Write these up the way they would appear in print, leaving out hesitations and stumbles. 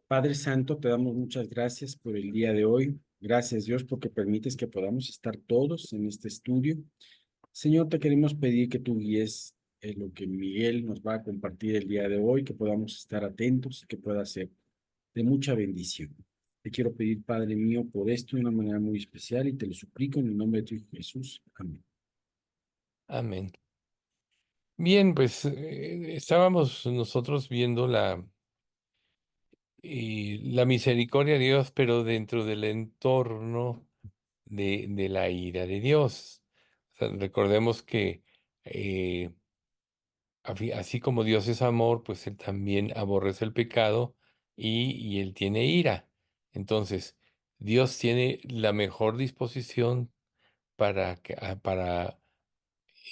Padre Santo, te damos muchas gracias por el día de hoy. Gracias, Dios, porque permites que podamos estar todos en este estudio. Señor, te queremos pedir que tú guíes lo que Miguel nos va a compartir el día de hoy, que podamos estar atentos y que pueda ser de mucha bendición. Te quiero pedir, Padre mío, por esto de una manera muy especial y te lo suplico en el nombre de tu Hijo Jesús. Amén. Amén. Bien, pues estábamos nosotros viendo la misericordia de Dios, pero dentro del entorno de la ira de Dios. O sea, recordemos que así como Dios es amor, pues Él también aborrece el pecado y Él tiene ira. Entonces, Dios tiene la mejor disposición para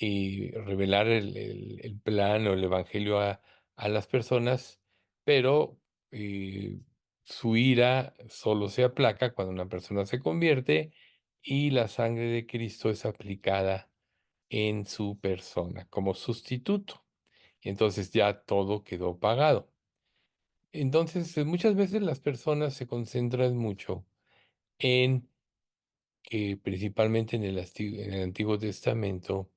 revelar el plan o el evangelio a las personas, pero eh, su ira solo se aplaca cuando una persona se convierte y la sangre de Cristo es aplicada en su persona como sustituto. Y entonces ya todo quedó pagado. Entonces, muchas veces las personas se concentran mucho en que principalmente en el Antiguo Testamento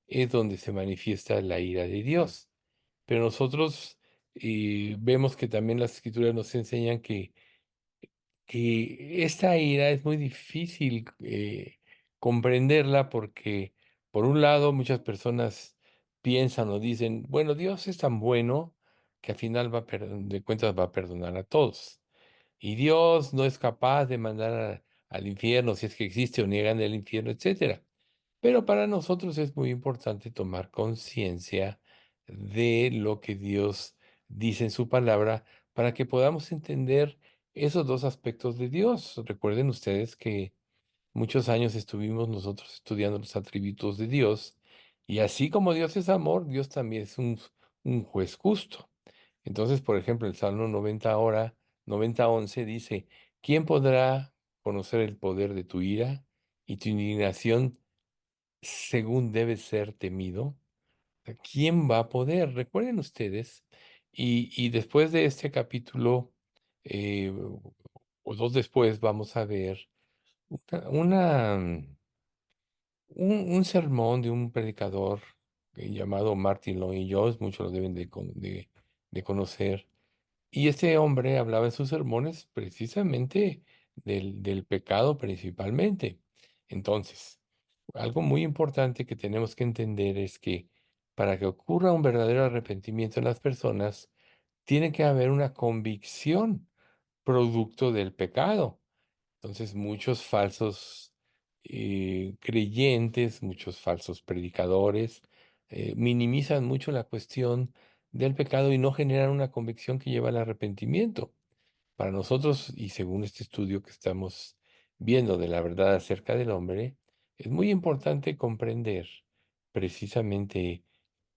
es donde se manifiesta la ira de Dios. Pero nosotros vemos que también las Escrituras nos enseñan que esta ira es muy difícil comprenderla porque, por un lado, muchas personas piensan o dicen, bueno, Dios es tan bueno que al final de cuentas va a perdonar a todos. Y Dios no es capaz de mandar al infierno si es que existe o niegan el infierno, etcétera. Pero para nosotros es muy importante tomar conciencia de lo que Dios dice en su palabra para que podamos entender esos dos aspectos de Dios. Recuerden ustedes que muchos años estuvimos nosotros estudiando los atributos de Dios y así como Dios es amor, Dios también es un juez justo. Entonces, por ejemplo, el Salmo 90:11 dice, ¿quién podrá conocer el poder de tu ira y tu indignación según debe ser temido? ¿Quién va a poder? Recuerden ustedes, y después de este capítulo, eh, o dos después, vamos a ver una, una, un sermón de un predicador llamado Martin Lloyd Jones, muchos lo deben de conocer. Y este hombre hablaba en sus sermones precisamente del pecado principalmente. Entonces, algo muy importante que tenemos que entender es que para que ocurra un verdadero arrepentimiento en las personas, tiene que haber una convicción producto del pecado. Entonces, muchos falsos creyentes, muchos falsos predicadores, minimizan mucho la cuestión del pecado y no generan una convicción que lleva al arrepentimiento. Para nosotros, y según este estudio que estamos viendo de la verdad acerca del hombre, es muy importante comprender precisamente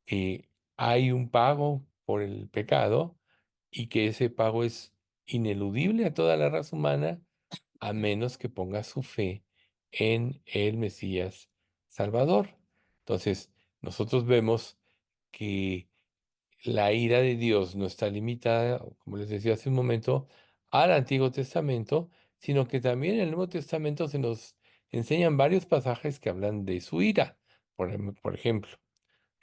que hay un pago por el pecado y que ese pago es ineludible a toda la raza humana a menos que ponga su fe en el Mesías Salvador. Entonces, nosotros vemos que la ira de Dios no está limitada, como les decía hace un momento, al Antiguo Testamento, sino que también en el Nuevo Testamento se nos enseñan varios pasajes que hablan de su ira. Por ejemplo,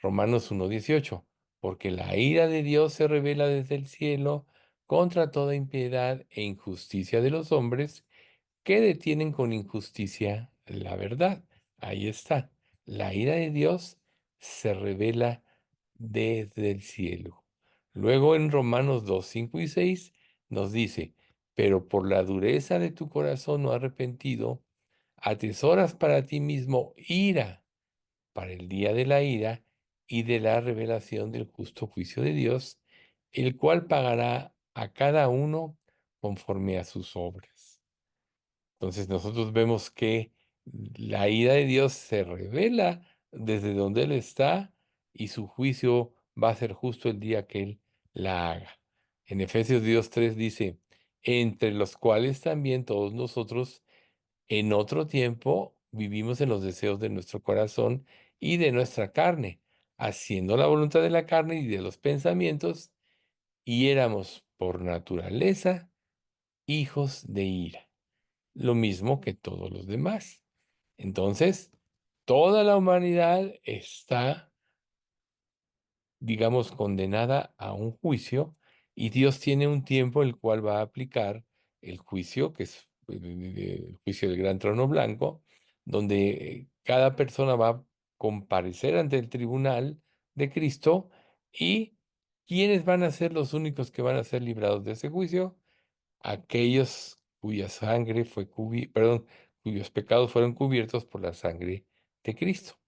Romanos 1:18, porque la ira de Dios se revela desde el cielo contra toda impiedad e injusticia de los hombres que detienen con injusticia la verdad. Ahí está. La ira de Dios se revela desde el cielo. Luego en Romanos 2:5 y 6 nos dice, pero por la dureza de tu corazón no arrepentido, atesoras para ti mismo ira para el día de la ira y de la revelación del justo juicio de Dios, el cual pagará a cada uno conforme a sus obras. Entonces nosotros vemos que la ira de Dios se revela desde donde Él está y su juicio va a ser justo el día que Él la haga. En Efesios 2:3 dice, entre los cuales también todos nosotros en otro tiempo vivimos en los deseos de nuestro corazón y de nuestra carne, haciendo la voluntad de la carne y de los pensamientos, y éramos por naturaleza hijos de ira, lo mismo que todos los demás. Entonces, toda la humanidad está, digamos, condenada a un juicio y Dios tiene un tiempo el cual va a aplicar el juicio, que es el juicio del gran trono blanco, donde cada persona va a comparecer ante el tribunal de Cristo y ¿quiénes van a ser los únicos que van a ser librados de ese juicio? Aquellos cuya sangre perdón, cuyos pecados fueron cubiertos por la sangre de Cristo.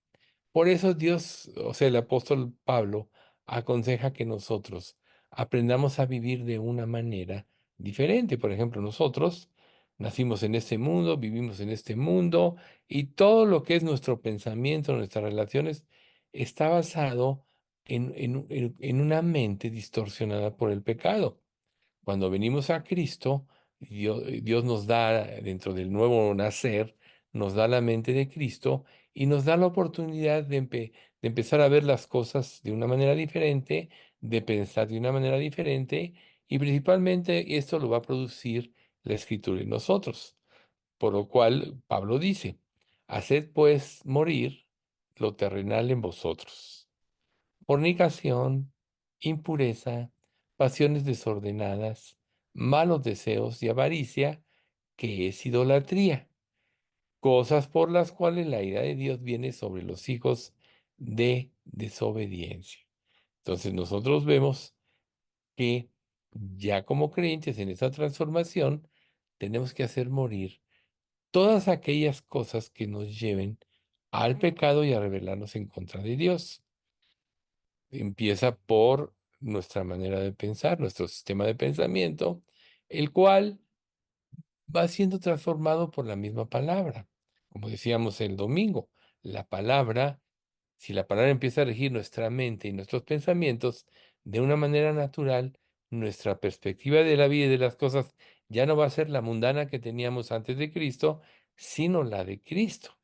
Por eso Dios, o sea, el apóstol Pablo aconseja que nosotros aprendamos a vivir de una manera diferente. Por ejemplo, nosotros nacimos en este mundo, vivimos en este mundo y todo lo que es nuestro pensamiento, nuestras relaciones, está basado en una mente distorsionada por el pecado. Cuando venimos a Cristo, Dios nos da, dentro del nuevo nacer, nos da la mente de Cristo y nos da la oportunidad de empezar a ver las cosas de una manera diferente, de pensar de una manera diferente, y principalmente esto lo va a producir la Escritura en nosotros. Por lo cual Pablo dice, haced pues morir lo terrenal en vosotros: fornicación, impureza, pasiones desordenadas, malos deseos y avaricia, que es idolatría, cosas por las cuales la ira de Dios viene sobre los hijos de desobediencia. Entonces nosotros vemos que ya como creyentes en esa transformación tenemos que hacer morir todas aquellas cosas que nos lleven al pecado y a rebelarnos en contra de Dios. Empieza por nuestra manera de pensar, nuestro sistema de pensamiento, el cual va siendo transformado por la misma palabra. Como decíamos el domingo, la palabra, si la palabra empieza a regir nuestra mente y nuestros pensamientos de una manera natural, nuestra perspectiva de la vida y de las cosas ya no va a ser la mundana que teníamos antes de Cristo, sino la de Cristo.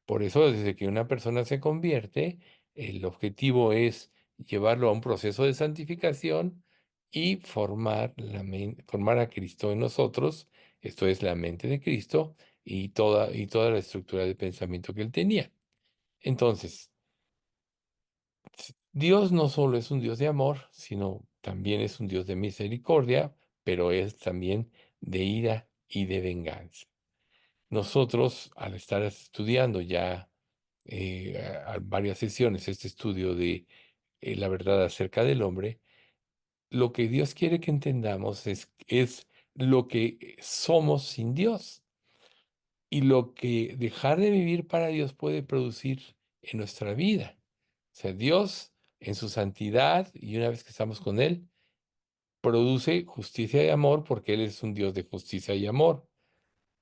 Por eso, desde que una persona se convierte, el objetivo es llevarlo a un proceso de santificación y formar a Cristo en nosotros, esto es la mente de Cristo y toda la estructura de pensamiento que él tenía. Entonces, Dios no solo es un Dios de amor, sino también es un Dios de misericordia, pero es también de ira y de venganza. Nosotros, al estar estudiando ya varias sesiones este estudio de la verdad acerca del hombre, lo que Dios quiere que entendamos es lo que somos sin Dios y lo que dejar de vivir para Dios puede producir en nuestra vida. O sea, Dios en su santidad, y una vez que estamos con Él, produce justicia y amor porque Él es un Dios de justicia y amor.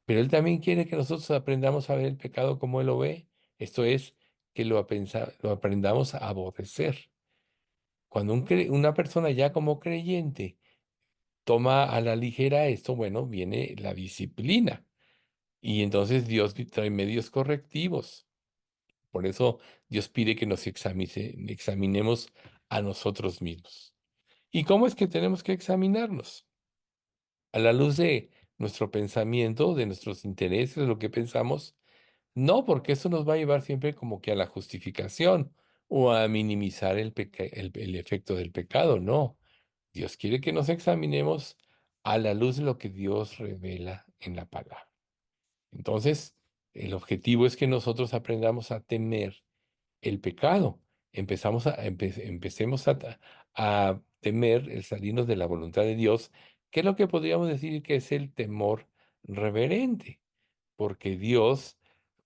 Pero Él también quiere que nosotros aprendamos a ver el pecado como Él lo ve. Esto es, que lo aprendamos a aborrecer. Cuando una persona ya como creyente toma a la ligera esto, bueno, viene la disciplina. Y entonces Dios trae medios correctivos. Por eso Dios pide que nos examinemos a nosotros mismos. ¿Y cómo es que tenemos que examinarnos? A la luz de nuestro pensamiento, de nuestros intereses, de lo que pensamos. No, porque eso nos va a llevar siempre como que a la justificación o a minimizar el efecto del pecado. No, Dios quiere que nos examinemos a la luz de lo que Dios revela en la palabra. Entonces, el objetivo es que nosotros aprendamos a temer el pecado. Empecemos a temer el salirnos de la voluntad de Dios, que es lo que podríamos decir que es el temor reverente, porque Dios,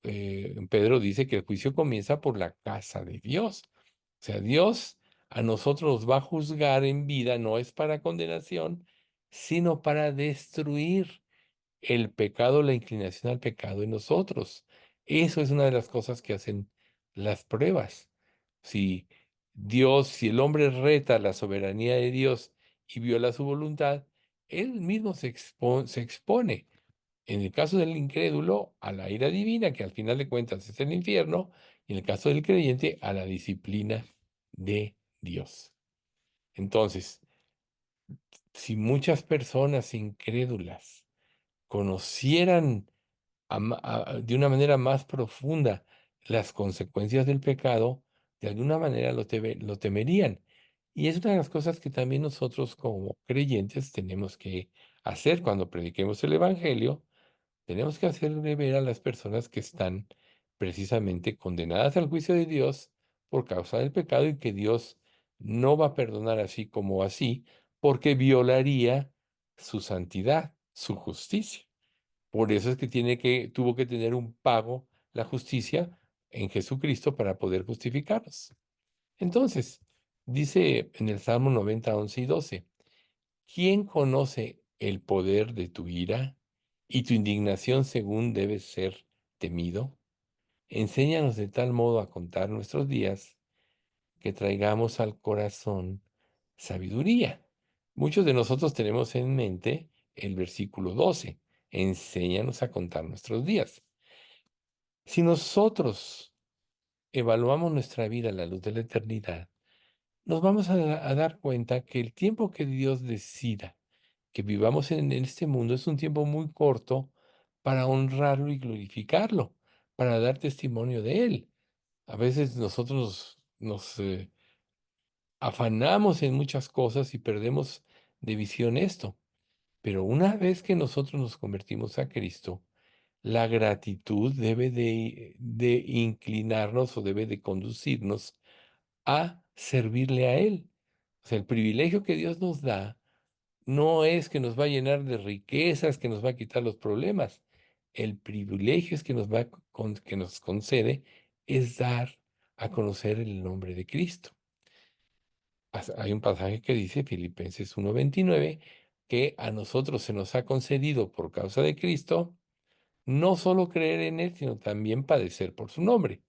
Pedro dice que el juicio comienza por la casa de Dios. O sea, Dios a nosotros nos va a juzgar en vida, no es para condenación, sino para destruir el pecado, la inclinación al pecado en nosotros. Eso es una de las cosas que hacen las pruebas. Si si el hombre reta la soberanía de Dios y viola su voluntad, él mismo se expone. En el caso del incrédulo, a la ira divina, que al final de cuentas es el infierno, y en el caso del creyente, a la disciplina de Dios. Entonces, si muchas personas incrédulas conocieran de una manera más profunda las consecuencias del pecado, de alguna manera lo temerían. Y es una de las cosas que también nosotros como creyentes tenemos que hacer cuando prediquemos el Evangelio. Tenemos que hacerle ver a las personas que están precisamente condenadas al juicio de Dios por causa del pecado y que Dios no va a perdonar así como así, porque violaría su santidad, su justicia. Por eso es que tuvo que tener un pago la justicia en Jesucristo para poder justificarnos. Entonces, dice en el Salmo 90, 11 y 12, ¿quién conoce el poder de tu ira y tu indignación según debe ser temido? Enséñanos de tal modo a contar nuestros días que traigamos al corazón sabiduría. Muchos de nosotros tenemos en mente el versículo 12. Enséñanos a contar nuestros días. Si nosotros evaluamos nuestra vida a la luz de la eternidad, nos vamos a dar cuenta que el tiempo que Dios decida que vivamos en este mundo es un tiempo muy corto para honrarlo y glorificarlo, para dar testimonio de Él. A veces nosotros nos afanamos en muchas cosas y perdemos de visión esto, pero una vez que nosotros nos convertimos a Cristo, la gratitud debe de inclinarnos o debe de conducirnos a servirle a Él. O sea, el privilegio que Dios nos da no es que nos va a llenar de riquezas, que nos va a quitar los problemas. El privilegio es que que nos concede es dar a conocer el nombre de Cristo. Hay un pasaje que dice, Filipenses 1:29, que a nosotros se nos ha concedido por causa de Cristo no solo creer en Él, sino también padecer por su nombre.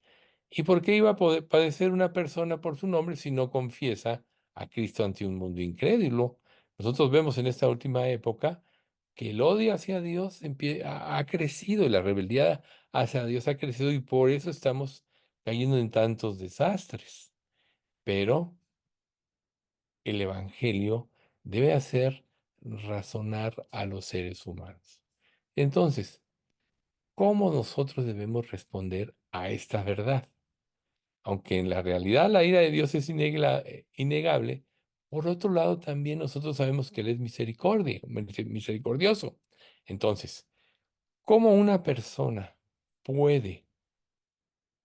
¿Y por qué iba a poder padecer una persona por su nombre si no confiesa a Cristo ante un mundo incrédulo? Nosotros vemos en esta última época que el odio hacia Dios ha crecido y la rebeldía hacia Dios ha crecido y por eso estamos cayendo en tantos desastres. Pero el Evangelio debe hacer razonar a los seres humanos. Entonces, ¿cómo nosotros debemos responder a esta verdad? Aunque en la realidad la ira de Dios es innegable, por otro lado también nosotros sabemos que Él es misericordioso. Entonces, ¿cómo una persona puede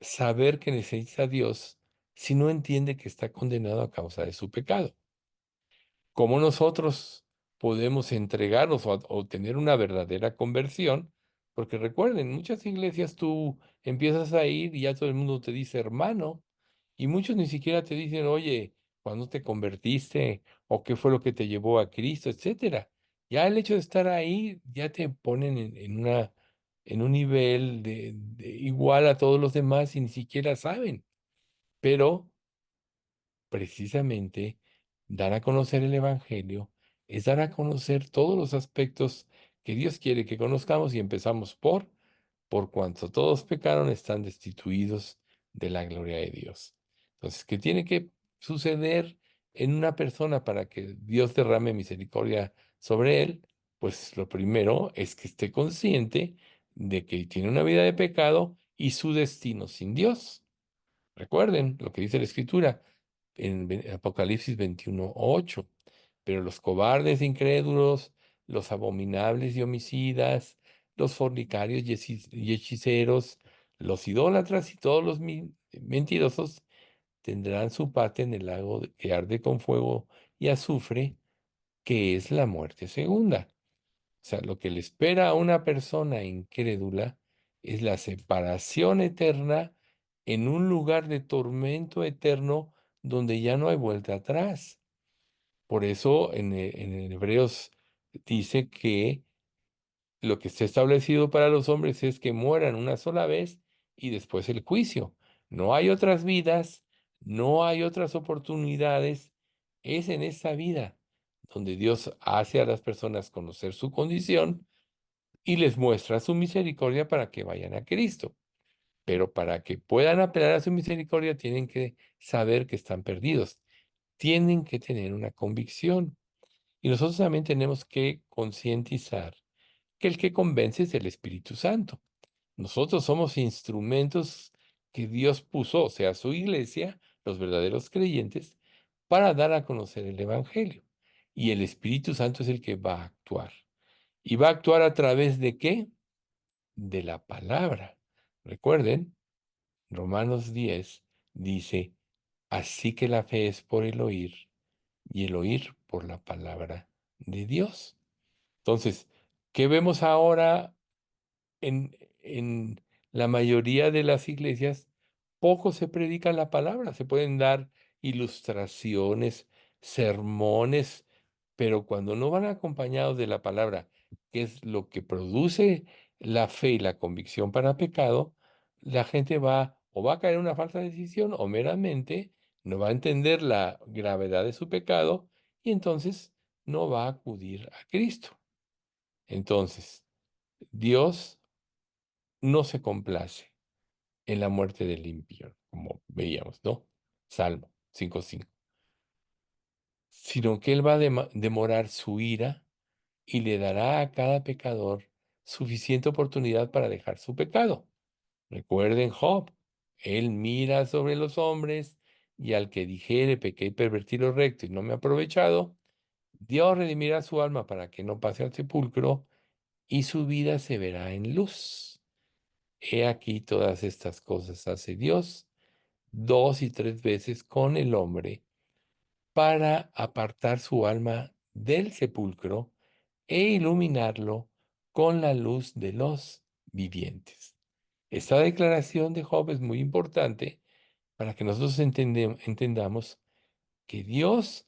saber que necesita a Dios si no entiende que está condenado a causa de su pecado? ¿Cómo nosotros podemos entregarnos o tener una verdadera conversión? Porque recuerden, en muchas iglesias tú empiezas a ir y ya todo el mundo te dice hermano, y muchos ni siquiera te dicen, oye, ¿cuándo te convertiste? ¿O qué fue lo que te llevó a Cristo? Etcétera. Ya el hecho de estar ahí ya te ponen en un nivel de igual a todos los demás y ni siquiera saben. Pero precisamente dar a conocer el Evangelio es dar a conocer todos los aspectos que Dios quiere que conozcamos y empezamos por cuanto todos pecaron, están destituidos de la gloria de Dios. Entonces, ¿qué tiene que suceder en una persona para que Dios derrame misericordia sobre él? Pues lo primero es que esté consciente de que tiene una vida de pecado y su destino sin Dios. Recuerden lo que dice la Escritura en Apocalipsis 21:8. Pero los cobardes, incrédulos, los abominables y homicidas, los fornicarios y hechiceros, los idólatras y todos los mentirosos tendrán su parte en el lago que arde con fuego y azufre, que es la muerte segunda. O sea, lo que le espera a una persona incrédula es la separación eterna en un lugar de tormento eterno donde ya no hay vuelta atrás. Por eso en Hebreos dice que lo que está establecido para los hombres es que mueran una sola vez y después el juicio. No hay otras vidas, no hay otras oportunidades. Es en esta vida donde Dios hace a las personas conocer su condición y les muestra su misericordia para que vayan a Cristo. Pero para que puedan apelar a su misericordia tienen que saber que están perdidos, tienen que tener una convicción. Y nosotros también tenemos que concientizar que el que convence es el Espíritu Santo. Nosotros somos instrumentos que Dios puso, o sea, su iglesia, los verdaderos creyentes, para dar a conocer el Evangelio. Y el Espíritu Santo es el que va a actuar. ¿Y va a actuar a través de qué? De la palabra. Recuerden, Romanos 10 dice, así que la fe es por el oír y el oír por la palabra de Dios. Entonces, ¿qué vemos ahora en la mayoría de las iglesias? Poco se predica la palabra, se pueden dar ilustraciones, sermones, pero cuando no van acompañados de la palabra, que es lo que produce la fe y la convicción para pecado, la gente va o va a caer en una falsa decisión o meramente no va a entender la gravedad de su pecado y entonces no va a acudir a Cristo. Entonces, Dios no se complace en la muerte del impío, como veíamos, ¿no? Salmo 5:5. Sino que Él va a demorar su ira y le dará a cada pecador suficiente oportunidad para dejar su pecado. Recuerden Job, Él mira sobre los hombres y al que dijere pequé y pervertí lo recto y no me he aprovechado, Dios redimirá su alma para que no pase al sepulcro y su vida se verá en luz. He aquí todas estas cosas hace Dios 2 y 3 veces con el hombre para apartar su alma del sepulcro e iluminarlo con la luz de los vivientes. Esta declaración de Job es muy importante para que nosotros entendamos que Dios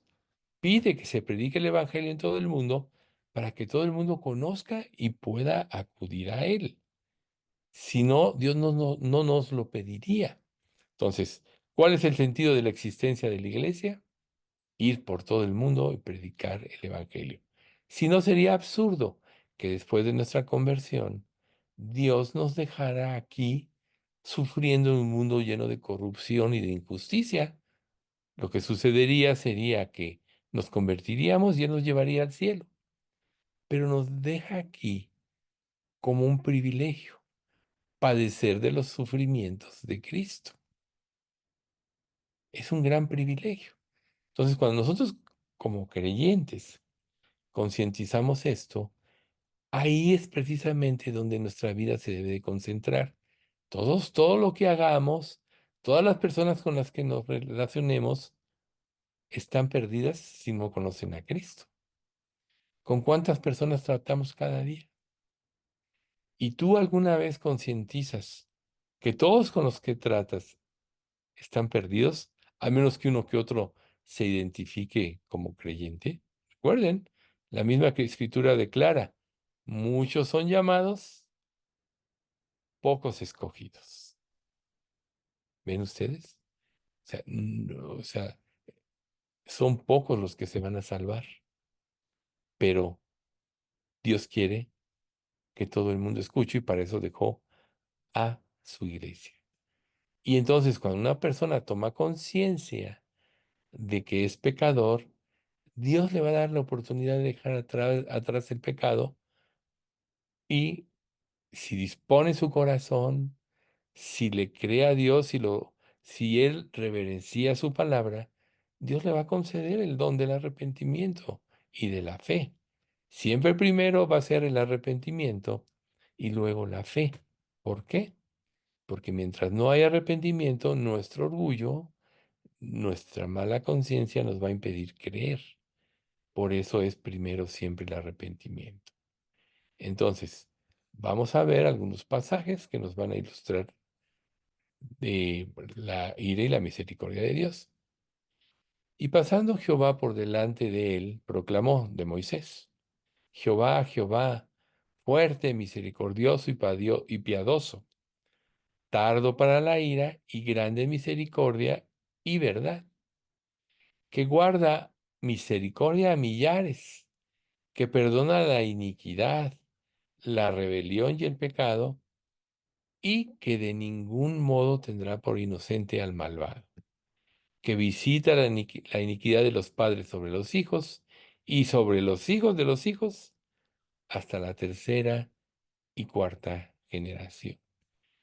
pide que se predique el Evangelio en todo el mundo para que todo el mundo conozca y pueda acudir a él. Si no, Dios no nos lo pediría. Entonces, ¿cuál es el sentido de la existencia de la iglesia? Ir por todo el mundo y predicar el Evangelio. Si no, sería absurdo que después de nuestra conversión, Dios nos dejara aquí sufriendo en un mundo lleno de corrupción y de injusticia. Lo que sucedería sería que nos convertiríamos y Él nos llevaría al cielo, pero nos deja aquí como un privilegio padecer de los sufrimientos de Cristo. Es un gran privilegio. Entonces, cuando nosotros como creyentes concientizamos esto, ahí es precisamente donde nuestra vida se debe de concentrar. Todo lo que hagamos, todas las personas con las que nos relacionemos, están perdidas si no conocen a Cristo. ¿Con cuántas personas tratamos cada día? ¿Y tú alguna vez concientizas que todos con los que tratas están perdidos, a menos que uno que otro se identifique como creyente? Recuerden, la misma que Escritura declara, muchos son llamados, pocos escogidos. ¿Ven ustedes? O sea, o sea, son pocos los que se van a salvar, pero Dios quiere que todo el mundo escuche y para eso dejó a su iglesia. Y entonces cuando una persona toma conciencia de que es pecador, Dios le va a dar la oportunidad de dejar atrás el pecado y si dispone su corazón, si le cree a Dios, si él reverencia su palabra, Dios le va a conceder el don del arrepentimiento y de la fe. Siempre primero va a ser el arrepentimiento y luego la fe. ¿Por qué? Porque mientras no hay arrepentimiento, nuestro orgullo, nuestra mala conciencia nos va a impedir creer. Por eso es primero siempre el arrepentimiento. Entonces, vamos a ver algunos pasajes que nos van a ilustrar de la ira y la misericordia de Dios. Y pasando Jehová por delante de él, proclamó de Moisés, Jehová, Jehová, fuerte, misericordioso y piadoso, tardo para la ira y grande en misericordia y verdad, que guarda misericordia a millares, que perdona la iniquidad, la rebelión y el pecado, y que de ningún modo tendrá por inocente al malvado, que visita la iniquidad de los padres sobre los hijos y sobre los hijos de los hijos hasta la tercera y cuarta generación.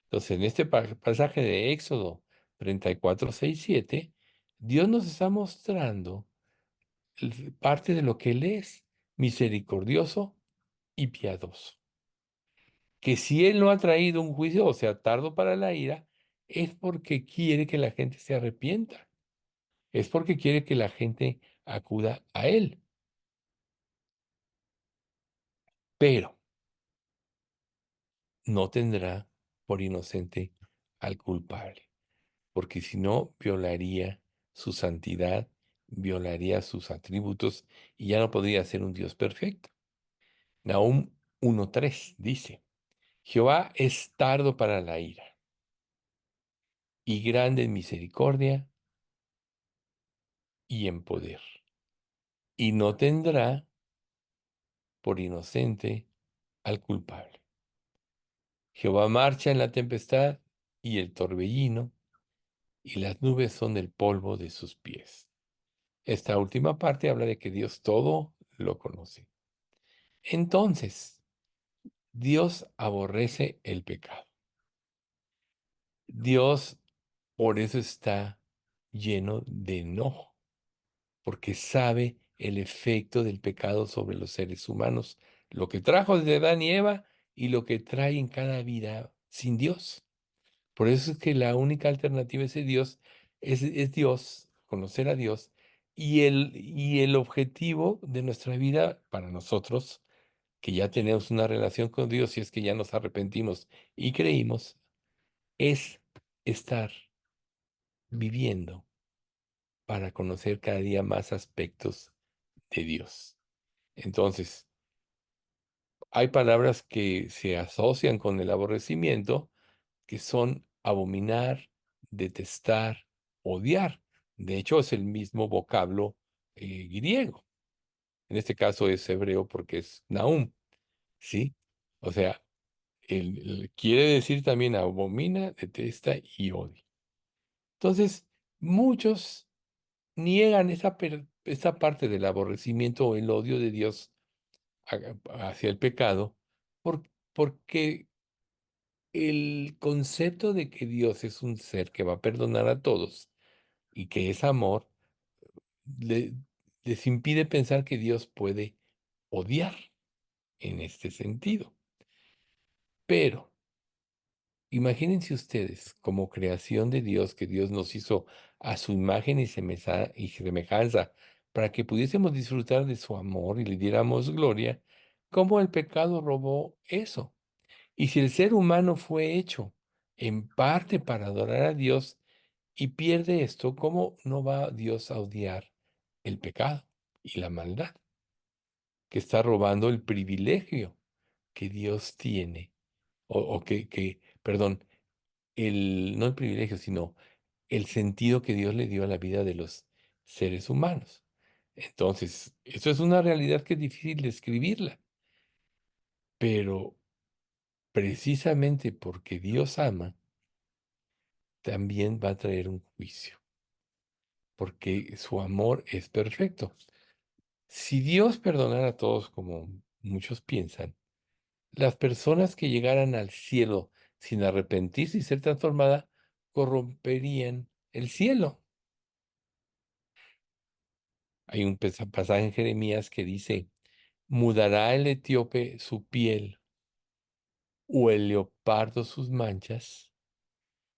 Entonces, en este pasaje de Éxodo 34, 6, 7, Dios nos está mostrando parte de lo que Él es, misericordioso y piadoso. Que si Él no ha traído un juicio, o sea, tardo para la ira, es porque quiere que la gente se arrepienta, es porque quiere que la gente acuda a Él. Pero no tendrá por inocente al culpable, porque si no, violaría su santidad, violaría sus atributos y ya no podría ser un Dios perfecto. Nahum 1:3 dice, Jehová es tardo para la ira y grande en misericordia y en poder, y no tendrá por inocente al culpable. Jehová marcha en la tempestad y el torbellino, y las nubes son el polvo de sus pies. Esta última parte habla de que Dios todo lo conoce. Entonces, Dios aborrece el pecado. Dios por eso está lleno de enojo, porque sabe el efecto del pecado sobre los seres humanos, lo que trajo desde Adán y Eva y lo que trae en cada vida sin Dios. Por eso es que la única alternativa a ese Dios es Dios, conocer a Dios, y el objetivo de nuestra vida para nosotros, que ya tenemos una relación con Dios y es que ya nos arrepentimos y creímos, es estar viviendo para conocer cada día más aspectos de Dios. Entonces, hay palabras que se asocian con el aborrecimiento, que son abominar, detestar, odiar. De hecho, es el mismo vocablo griego. En este caso es hebreo porque es Nahum, ¿sí? O sea, quiere decir también abomina, detesta y odia. Entonces, muchos niegan esa parte del aborrecimiento o el odio de Dios hacia el pecado, porque el concepto de que Dios es un ser que va a perdonar a todos y que es amor, le- les impide pensar que Dios puede odiar en este sentido. Pero imagínense ustedes, como creación de Dios, que Dios nos hizo a su imagen y semejanza, para que pudiésemos disfrutar de su amor y le diéramos gloria, cómo el pecado robó eso. Y si el ser humano fue hecho en parte para adorar a Dios y pierde esto, ¿cómo no va Dios a odiar el pecado y la maldad, que está robando el privilegio que Dios tiene? Perdón, no el privilegio, sino el sentido que Dios le dio a la vida de los seres humanos. Entonces, eso es una realidad que es difícil describirla, pero precisamente porque Dios ama, también va a traer un juicio, porque su amor es perfecto. Si Dios perdonara a todos como muchos piensan, las personas que llegaran al cielo sin arrepentirse y ser transformada corromperían el cielo. Hay un pasaje en Jeremías que dice, ¿mudará el etíope su piel o el leopardo sus manchas?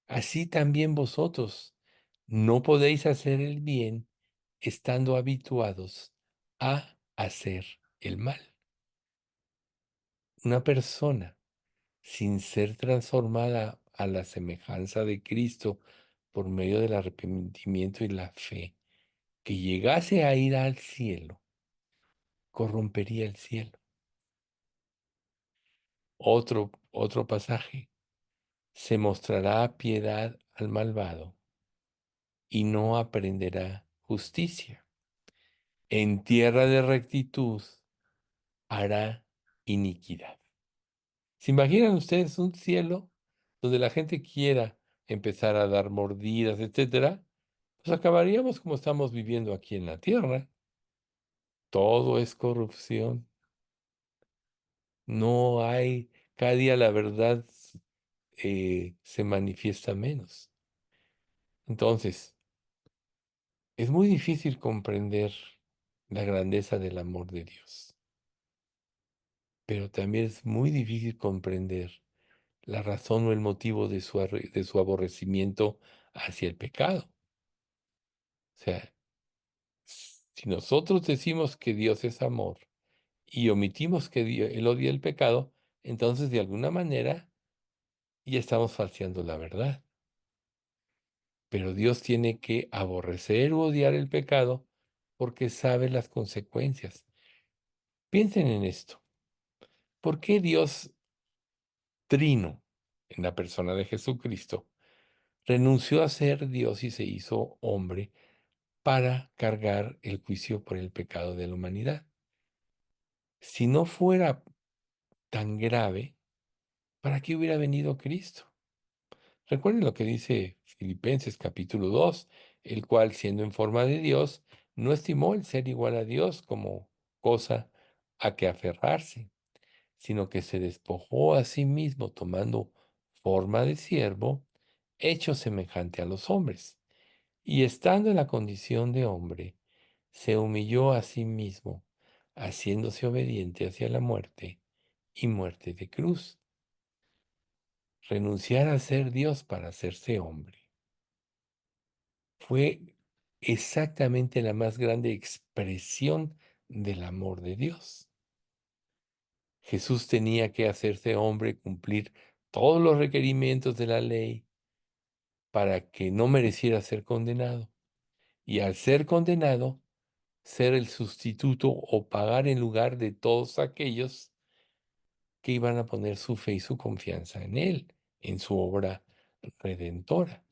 Así también vosotros no podéis hacer el bien estando habituados a hacer el mal. Una persona sin ser transformada a la semejanza de Cristo por medio del arrepentimiento y la fe, que llegase a ir al cielo, corrompería el cielo. Otro pasaje, se mostrará piedad al malvado y no aprenderá justicia. En tierra de rectitud hará iniquidad. ¿Se imaginan ustedes un cielo donde la gente quiera empezar a dar mordidas, etcétera? Pues acabaríamos como estamos viviendo aquí en la tierra. Todo es corrupción. No hay, cada día la verdad se manifiesta menos. Entonces, es muy difícil comprender la grandeza del amor de Dios, pero también es muy difícil comprender la razón o el motivo de su aborrecimiento hacia el pecado. O sea, si nosotros decimos que Dios es amor y omitimos que Él odia el pecado, entonces de alguna manera ya estamos falseando la verdad. Pero Dios tiene que aborrecer o odiar el pecado porque sabe las consecuencias. Piensen en esto. ¿Por qué Dios Trino, en la persona de Jesucristo, renunció a ser Dios y se hizo hombre para cargar el juicio por el pecado de la humanidad? Si no fuera tan grave, ¿para qué hubiera venido Cristo? Recuerden lo que dice Filipenses capítulo 2, el cual, siendo en forma de Dios, no estimó el ser igual a Dios como cosa a que aferrarse, sino que se despojó a sí mismo tomando forma de siervo, hecho semejante a los hombres, y estando en la condición de hombre, se humilló a sí mismo, haciéndose obediente hacia la muerte y muerte de cruz. Renunciar a ser Dios para hacerse hombre fue exactamente la más grande expresión del amor de Dios. Jesús tenía que hacerse hombre, cumplir todos los requerimientos de la ley para que no mereciera ser condenado. Y al ser condenado, ser el sustituto o pagar en lugar de todos aquellos que iban a poner su fe y su confianza en Él, en su obra redentora.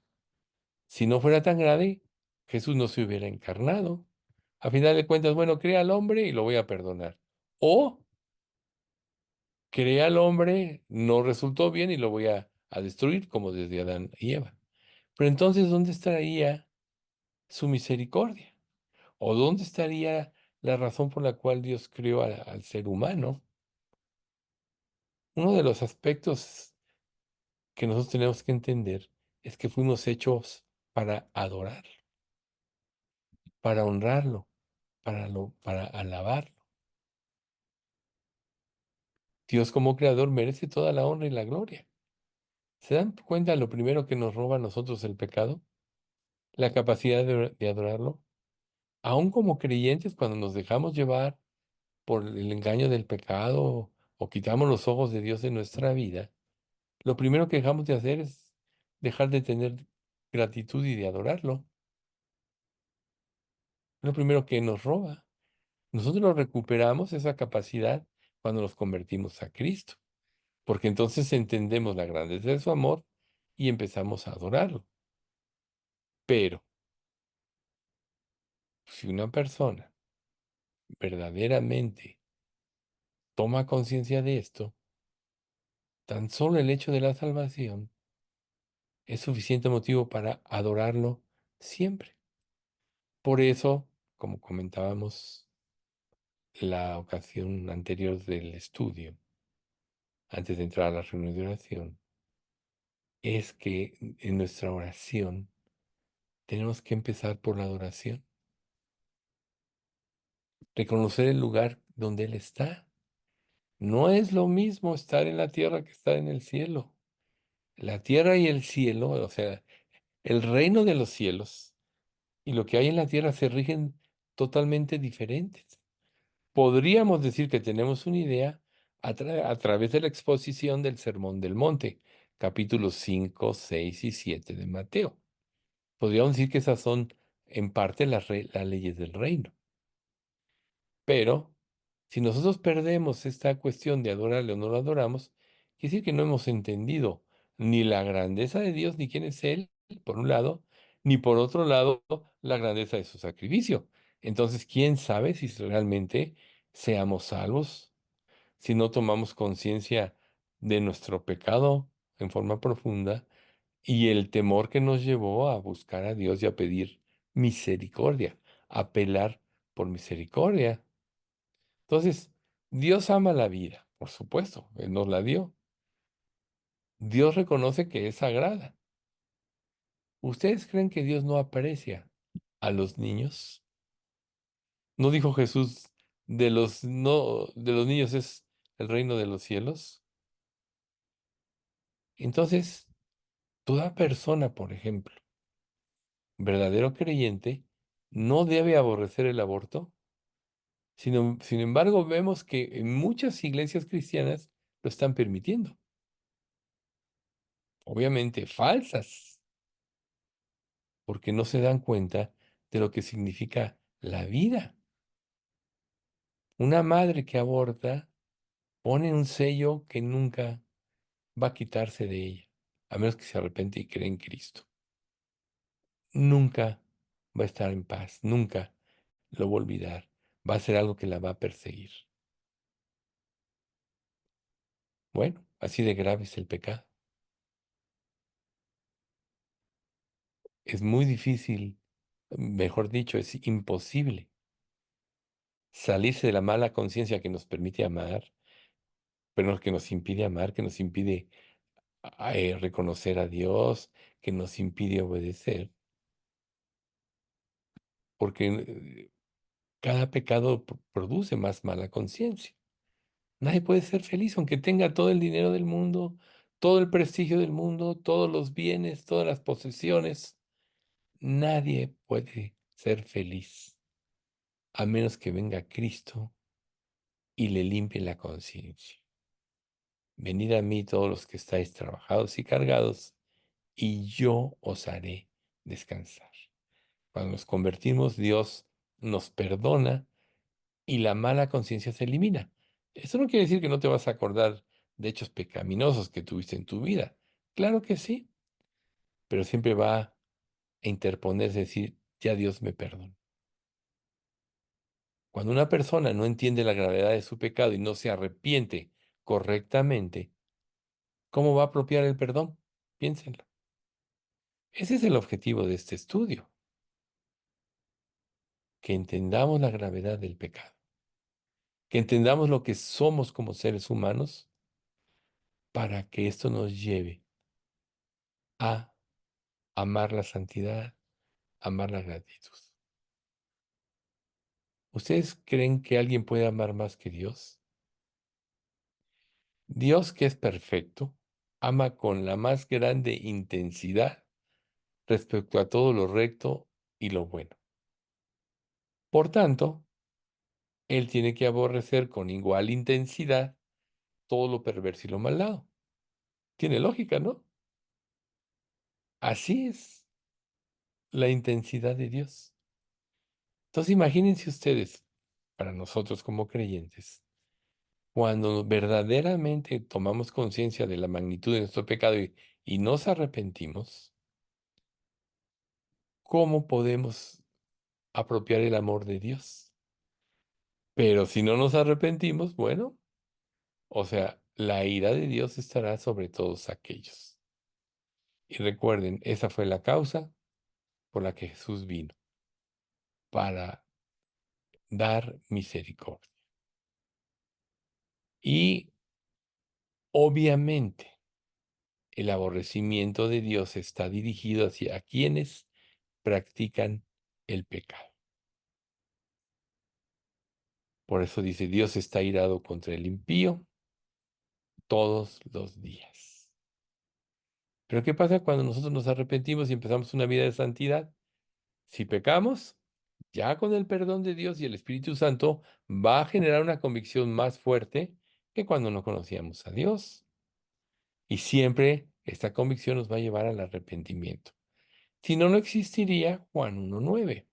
Si no fuera tan grave, Jesús no se hubiera encarnado. A final de cuentas, bueno, crea al hombre y lo voy a perdonar. O crea al hombre, no resultó bien y lo voy a destruir, como desde Adán y Eva. Pero entonces, ¿dónde estaría su misericordia? ¿O dónde estaría la razón por la cual Dios creó al ser humano? Uno de los aspectos que nosotros tenemos que entender es que fuimos hechos para adorar, para honrarlo, para alabarlo. Dios como creador merece toda la honra y la gloria. ¿Se dan cuenta lo primero que nos roba a nosotros el pecado? La capacidad de adorarlo. Aún como creyentes, cuando nos dejamos llevar por el engaño del pecado o quitamos los ojos de Dios de nuestra vida, lo primero que dejamos de hacer es dejar de tener gratitud y de adorarlo. Lo primero que nos roba. Nosotros recuperamos esa capacidad cuando nos convertimos a Cristo, porque entonces entendemos la grandeza de su amor y empezamos a adorarlo. Pero si una persona verdaderamente toma conciencia de esto, tan solo el hecho de la salvación es suficiente motivo para adorarlo siempre. Por eso, como comentábamos la ocasión anterior del estudio, antes de entrar a la reunión de oración, es que en nuestra oración tenemos que empezar por la adoración, reconocer el lugar donde Él está. No es lo mismo estar en la tierra que estar en el cielo. La tierra y el cielo, o sea, el reino de los cielos y lo que hay en la tierra se rigen totalmente diferentes. Podríamos decir que tenemos una idea a través de la exposición del Sermón del Monte, capítulos 5, 6 y 7 de Mateo. Podríamos decir que esas son en parte las leyes del reino. Pero si nosotros perdemos esta cuestión de adorarle o no lo adoramos, quiere decir que no hemos entendido ni la grandeza de Dios, ni quién es Él, por un lado, ni por otro lado, la grandeza de su sacrificio. Entonces, ¿quién sabe si realmente seamos salvos si no tomamos conciencia de nuestro pecado en forma profunda y el temor que nos llevó a buscar a Dios y a pedir misericordia, apelar por misericordia? Entonces, Dios ama la vida, Por supuesto, Él nos la dio. Dios reconoce que es sagrada. ¿Ustedes creen que Dios no aprecia a los niños? ¿No dijo Jesús, no, de los niños es el reino de los cielos? Entonces, toda persona, por ejemplo, verdadero creyente, no debe aborrecer el aborto, sin embargo, vemos que en muchas iglesias cristianas lo están permitiendo. Obviamente falsas, porque no se dan cuenta de lo que significa la vida. Una madre que aborta pone un sello que nunca va a quitarse de ella, a menos que se arrepiente y cree en Cristo. Nunca va a estar en paz, nunca lo va a olvidar, va a ser algo que la va a perseguir. Bueno, así de grave es el pecado. Es muy difícil, mejor dicho, es imposible salirse de la mala conciencia que nos permite amar, pero que nos impide amar, que nos impide reconocer a Dios, que nos impide obedecer, porque cada pecado produce más mala conciencia. Nadie puede ser feliz aunque tenga todo el dinero del mundo, todo el prestigio del mundo, todos los bienes, todas las posesiones. Nadie puede ser feliz a menos que venga Cristo y le limpie la conciencia. Venid a mí todos los que estáis trabajados y cargados, y yo os haré descansar. Cuando nos convertimos, Dios nos perdona y la mala conciencia se elimina. Eso no quiere decir que no te vas a acordar de hechos pecaminosos que tuviste en tu vida. Claro que sí, pero siempre va a interponerse, decir, ya Dios me perdonó. Cuando una persona no entiende la gravedad de su pecado y no se arrepiente correctamente, ¿cómo va a apropiar el perdón? Piénsenlo. Ese es el objetivo de este estudio, que entendamos la gravedad del pecado, que entendamos lo que somos como seres humanos para que esto nos lleve a amar la santidad, amar la gratitud. ¿Ustedes creen que alguien puede amar más que Dios? Dios, que es perfecto, ama con la más grande intensidad respecto a todo lo recto y lo bueno. Por tanto, Él tiene que aborrecer con igual intensidad todo lo perverso y lo malvado. Tiene lógica, ¿no? Así es la intensidad de Dios. Entonces, imagínense ustedes, para nosotros como creyentes, cuando verdaderamente tomamos conciencia de la magnitud de nuestro pecado y nos arrepentimos, ¿cómo podemos apropiar el amor de Dios? Pero si no nos arrepentimos, bueno, o sea, la ira de Dios estará sobre todos aquellos. Y recuerden, esa fue la causa por la que Jesús vino, para dar misericordia. Y obviamente, el aborrecimiento de Dios está dirigido hacia quienes practican el pecado. Por eso dice, Dios está irado contra el impío todos los días. Pero ¿qué pasa cuando nosotros nos arrepentimos y empezamos una vida de santidad? Si pecamos, ya con el perdón de Dios y el Espíritu Santo va a generar una convicción más fuerte que cuando no conocíamos a Dios. Y siempre esta convicción nos va a llevar al arrepentimiento. Si no, no existiría Juan 1:9.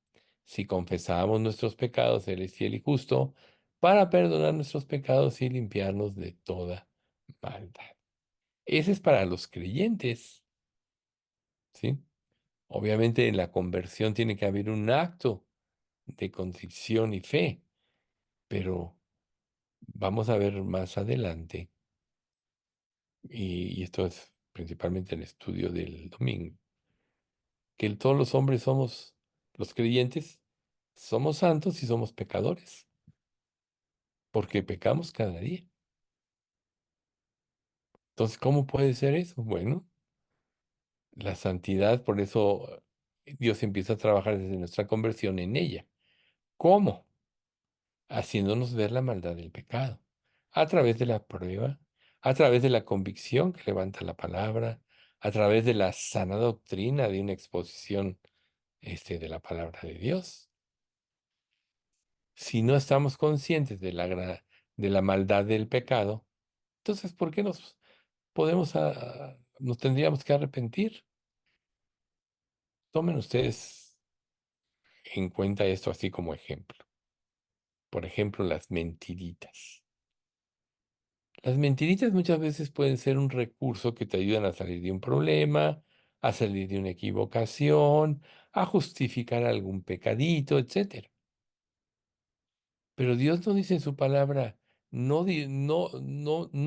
Si confesamos nuestros pecados, Él es fiel y justo para perdonar nuestros pecados y limpiarnos de toda maldad. Ese es para los creyentes, ¿sí? Obviamente en la conversión tiene que haber un acto de contrición y fe, pero vamos a ver más adelante, y esto es principalmente el estudio del domingo, que todos los hombres somos, los creyentes, somos santos y somos pecadores, porque pecamos cada día. Entonces, ¿cómo puede ser eso? Bueno, la santidad, por eso Dios empieza a trabajar desde nuestra conversión en ella. ¿Cómo? Haciéndonos ver la maldad del pecado, a través de la prueba, a través de la convicción que levanta la palabra, a través de la sana doctrina de una exposición de la palabra de Dios. Si no estamos conscientes de de la maldad del pecado, entonces ¿por qué nos tendríamos que arrepentir? Tomen ustedes en cuenta esto así como ejemplo. Por ejemplo, las mentiritas. Las mentiritas muchas veces pueden ser un recurso que te ayudan a salir de un problema, a salir de una equivocación, a justificar algún pecadito, etcétera. Pero Dios no dice en su palabra, no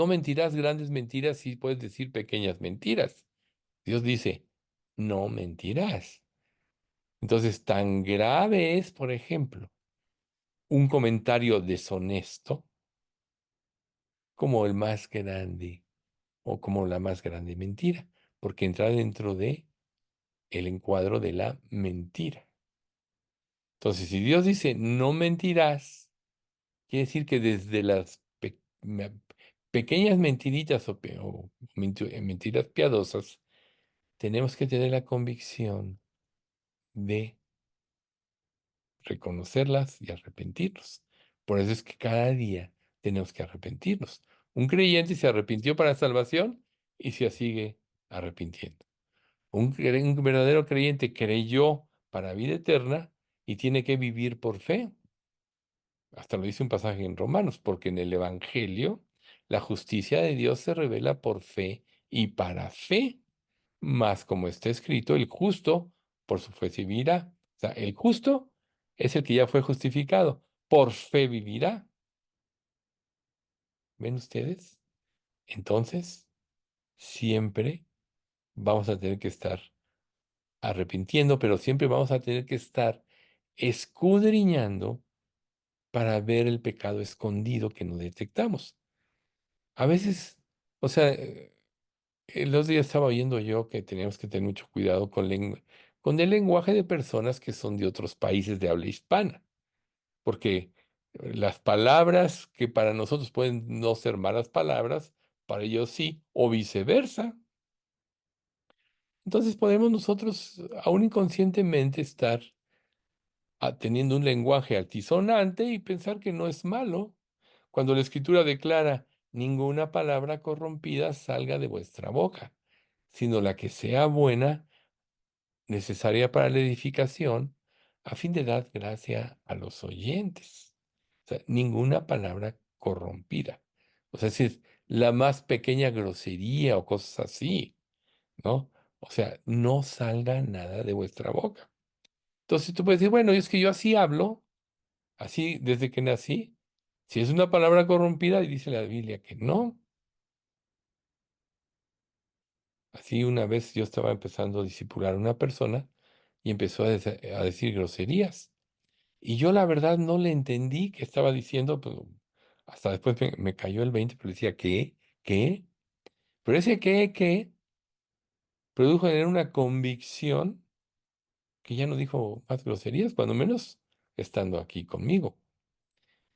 mentirás grandes mentiras, sí puedes decir pequeñas mentiras. Dios dice, no mentirás. Entonces, tan grave es, por ejemplo, un comentario deshonesto como el más grande o como la más grande mentira, porque entra dentro de el encuadro de la mentira. Entonces, si Dios dice no mentirás, quiere decir que desde las pequeñas mentiritas o mentiras piadosas, tenemos que tener la convicción de reconocerlas y arrepentirnos. Por eso es que cada día tenemos que arrepentirnos. Un creyente se arrepintió para salvación y se sigue arrepintiendo. Un verdadero creyente creyó para vida eterna y tiene que vivir por fe. Hasta lo dice un pasaje en Romanos, porque en el Evangelio la justicia de Dios se revela por fe y para fe, mas como está escrito, el justo por su fe vivirá. O sea, el justo es el que ya fue justificado, por fe vivirá. ¿Ven ustedes? Entonces, siempre vamos a tener que estar arrepintiendo, pero siempre vamos a tener que estar escudriñando para ver el pecado escondido que no detectamos. A veces, o sea, el otro día estaba oyendo yo que tenemos que tener mucho cuidado con el lenguaje de personas que son de otros países de habla hispana, porque las palabras que para nosotros pueden no ser malas palabras, para ellos sí, o viceversa. Entonces podemos nosotros, aún inconscientemente, estar teniendo un lenguaje altisonante y pensar que no es malo, cuando la Escritura declara, ninguna palabra corrompida salga de vuestra boca, sino la que sea buena, necesaria para la edificación, a fin de dar gracia a los oyentes. O sea, ninguna palabra corrompida. O sea, si es la más pequeña grosería o cosas así, ¿no? O sea, no salga nada de vuestra boca. Entonces tú puedes decir, bueno, es que yo así hablo. Así, desde que nací, si es una palabra corrompida, y dice la Biblia que no. Así una vez yo estaba empezando a discipular a una persona y empezó a decir groserías. Y yo la verdad no le entendí qué estaba diciendo, pues, hasta después me cayó el 20, pero decía, ¿qué? ¿Qué? Pero ese qué produjo en él una convicción que ya no dijo más groserías, cuando menos estando aquí conmigo.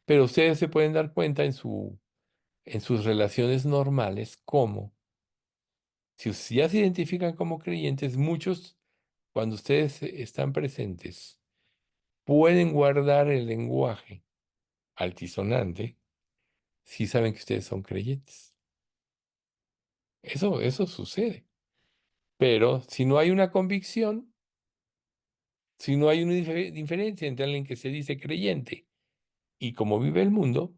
Pero ustedes se pueden dar cuenta en sus relaciones normales cómo si ya se identifican como creyentes, muchos, cuando ustedes están presentes, pueden guardar el lenguaje altisonante si saben que ustedes son creyentes. Eso sucede. Pero si no hay una convicción, si no hay una diferencia entre alguien que se dice creyente y cómo vive el mundo,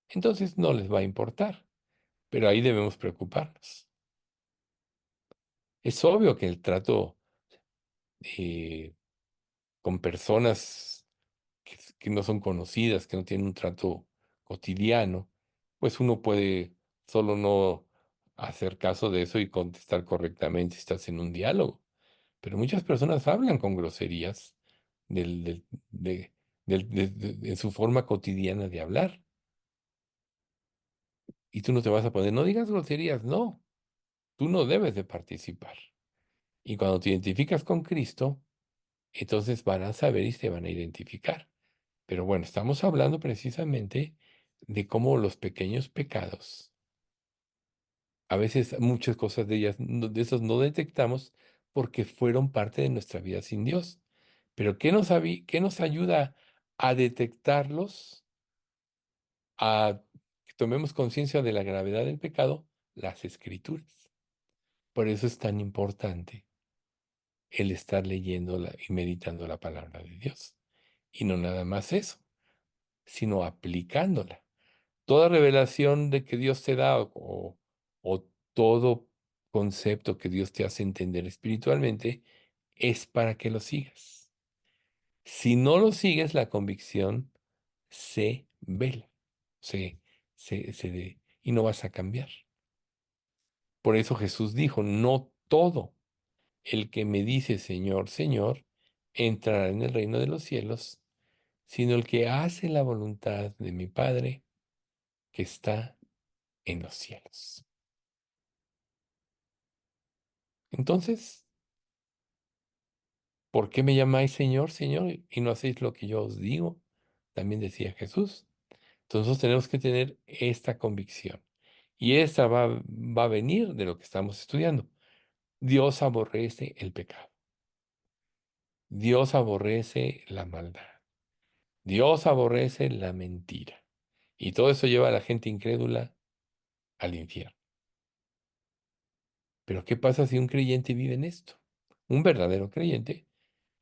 entonces no les va a importar. Pero ahí debemos preocuparnos. Es obvio que el trato eh, con personas que no son conocidas, que no tienen un trato cotidiano, pues uno puede solo no hacer caso de eso y contestar correctamente si estás en un diálogo. Pero muchas personas hablan con groserías del, del- en su forma cotidiana de hablar. Y tú no te vas a poner, no digas groserías, no. tú no debes de participar. Y cuando te identificas con Cristo, entonces van a saber y se van a identificar. Pero bueno, estamos hablando precisamente de cómo los pequeños pecados, a veces muchas cosas de ellas, de esos no detectamos porque fueron parte de nuestra vida sin Dios. Pero qué nos ayuda a detectarlos, a que tomemos conciencia de la gravedad del pecado? Las Escrituras. Por eso es tan importante el estar leyendo y meditando la palabra de Dios. Y no nada más eso, sino aplicándola. Toda revelación de que Dios te da o todo concepto que Dios te hace entender espiritualmente es para que lo sigas. Si no lo sigues, la convicción se vela, y no vas a cambiar. Por eso Jesús dijo, no todo el que me dice Señor, Señor, entrará en el reino de los cielos, sino el que hace la voluntad de mi Padre que está en los cielos. Entonces, ¿por qué me llamáis Señor, Señor, y no hacéis lo que yo os digo? También decía Jesús. Entonces tenemos que tener esta convicción. Y esta va a venir de lo que estamos estudiando. Dios aborrece el pecado. Dios aborrece la maldad. Dios aborrece la mentira. Y todo eso lleva a la gente incrédula al infierno. Pero ¿qué pasa si un creyente vive en esto? Un verdadero creyente,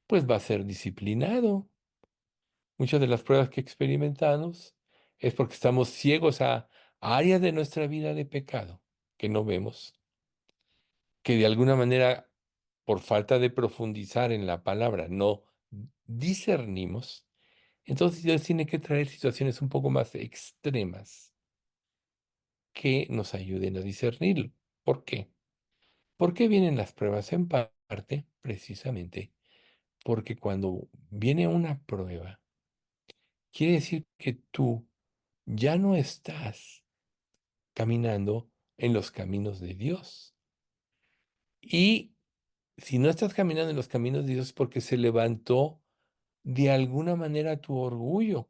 pues va a ser disciplinado. Muchas de las pruebas que experimentamos es porque estamos ciegos a áreas de nuestra vida de pecado que no vemos, que de alguna manera, por falta de profundizar en la palabra, no discernimos. Entonces Dios tiene que traer situaciones un poco más extremas que nos ayuden a discernirlo. ¿Por qué? ¿Por qué vienen las pruebas? En parte, precisamente, porque cuando viene una prueba, quiere decir que tú ya no estás caminando en los caminos de Dios. Y si no estás caminando en los caminos de Dios es porque se levantó de alguna manera tu orgullo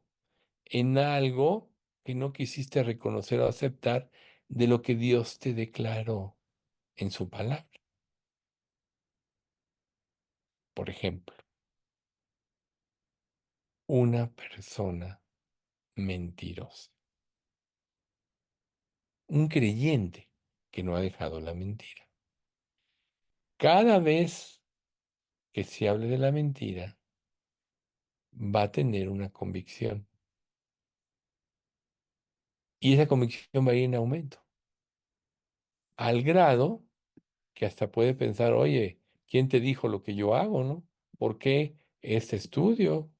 en algo que no quisiste reconocer o aceptar de lo que Dios te declaró en su palabra. Por ejemplo, una persona mentirosa, un creyente que no ha dejado la mentira. Cada vez que se hable de la mentira, va a tener una convicción y esa convicción va a ir en aumento, al grado que hasta puede pensar, oye, ¿quién te dijo lo que yo hago, no? ¿Por qué este estudio?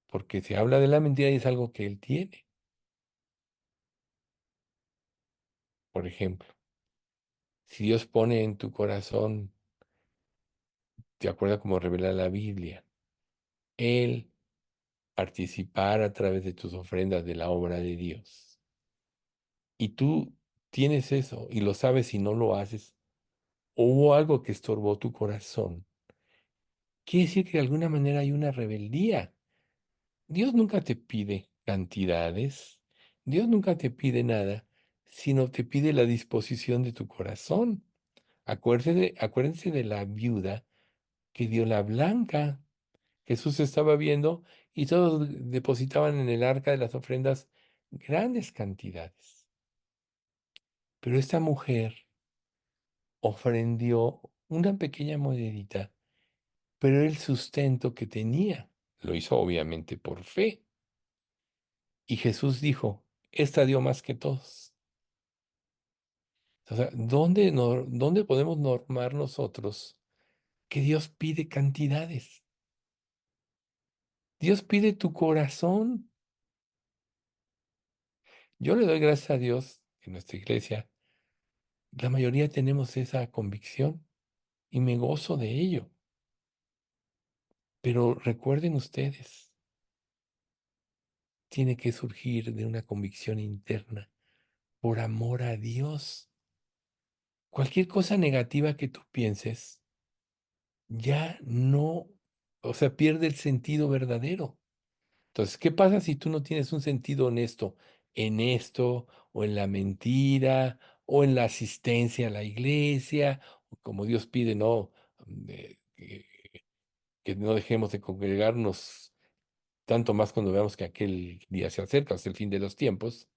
Porque se habla de la mentira y es algo que él tiene. Por ejemplo, si Dios pone en tu corazón, de acuerdo a como revela la Biblia, el participar a través de tus ofrendas de la obra de Dios, y tú tienes eso y lo sabes y no lo haces, o hubo algo que estorbó tu corazón, quiere decir que de alguna manera hay una rebeldía. Dios nunca te pide cantidades, Dios nunca te pide nada, sino te pide la disposición de tu corazón. Acuérdense de la viuda que dio la blanca. Jesús estaba viendo y todos depositaban en el arca de las ofrendas grandes cantidades. Pero esta mujer ofrendió una pequeña monedita, pero era el sustento que tenía. Lo hizo obviamente por fe. Y Jesús dijo, esta dio más que todos. O sea, ¿dónde podemos normar nosotros que Dios pide cantidades? Dios pide tu corazón. Yo le doy gracias a Dios que en nuestra iglesia la mayoría tenemos esa convicción y me gozo de ello. Pero recuerden ustedes, tiene que surgir de una convicción interna por amor a Dios. cualquier cosa negativa que tú pienses ya no, o sea, pierde el sentido verdadero. Entonces, ¿qué pasa si tú no tienes un sentido honesto en esto, o en la mentira, o en la asistencia a la iglesia, o como Dios pide, no, que no dejemos de congregarnos tanto más cuando veamos que aquel día se acerca, es el fin de los tiempos?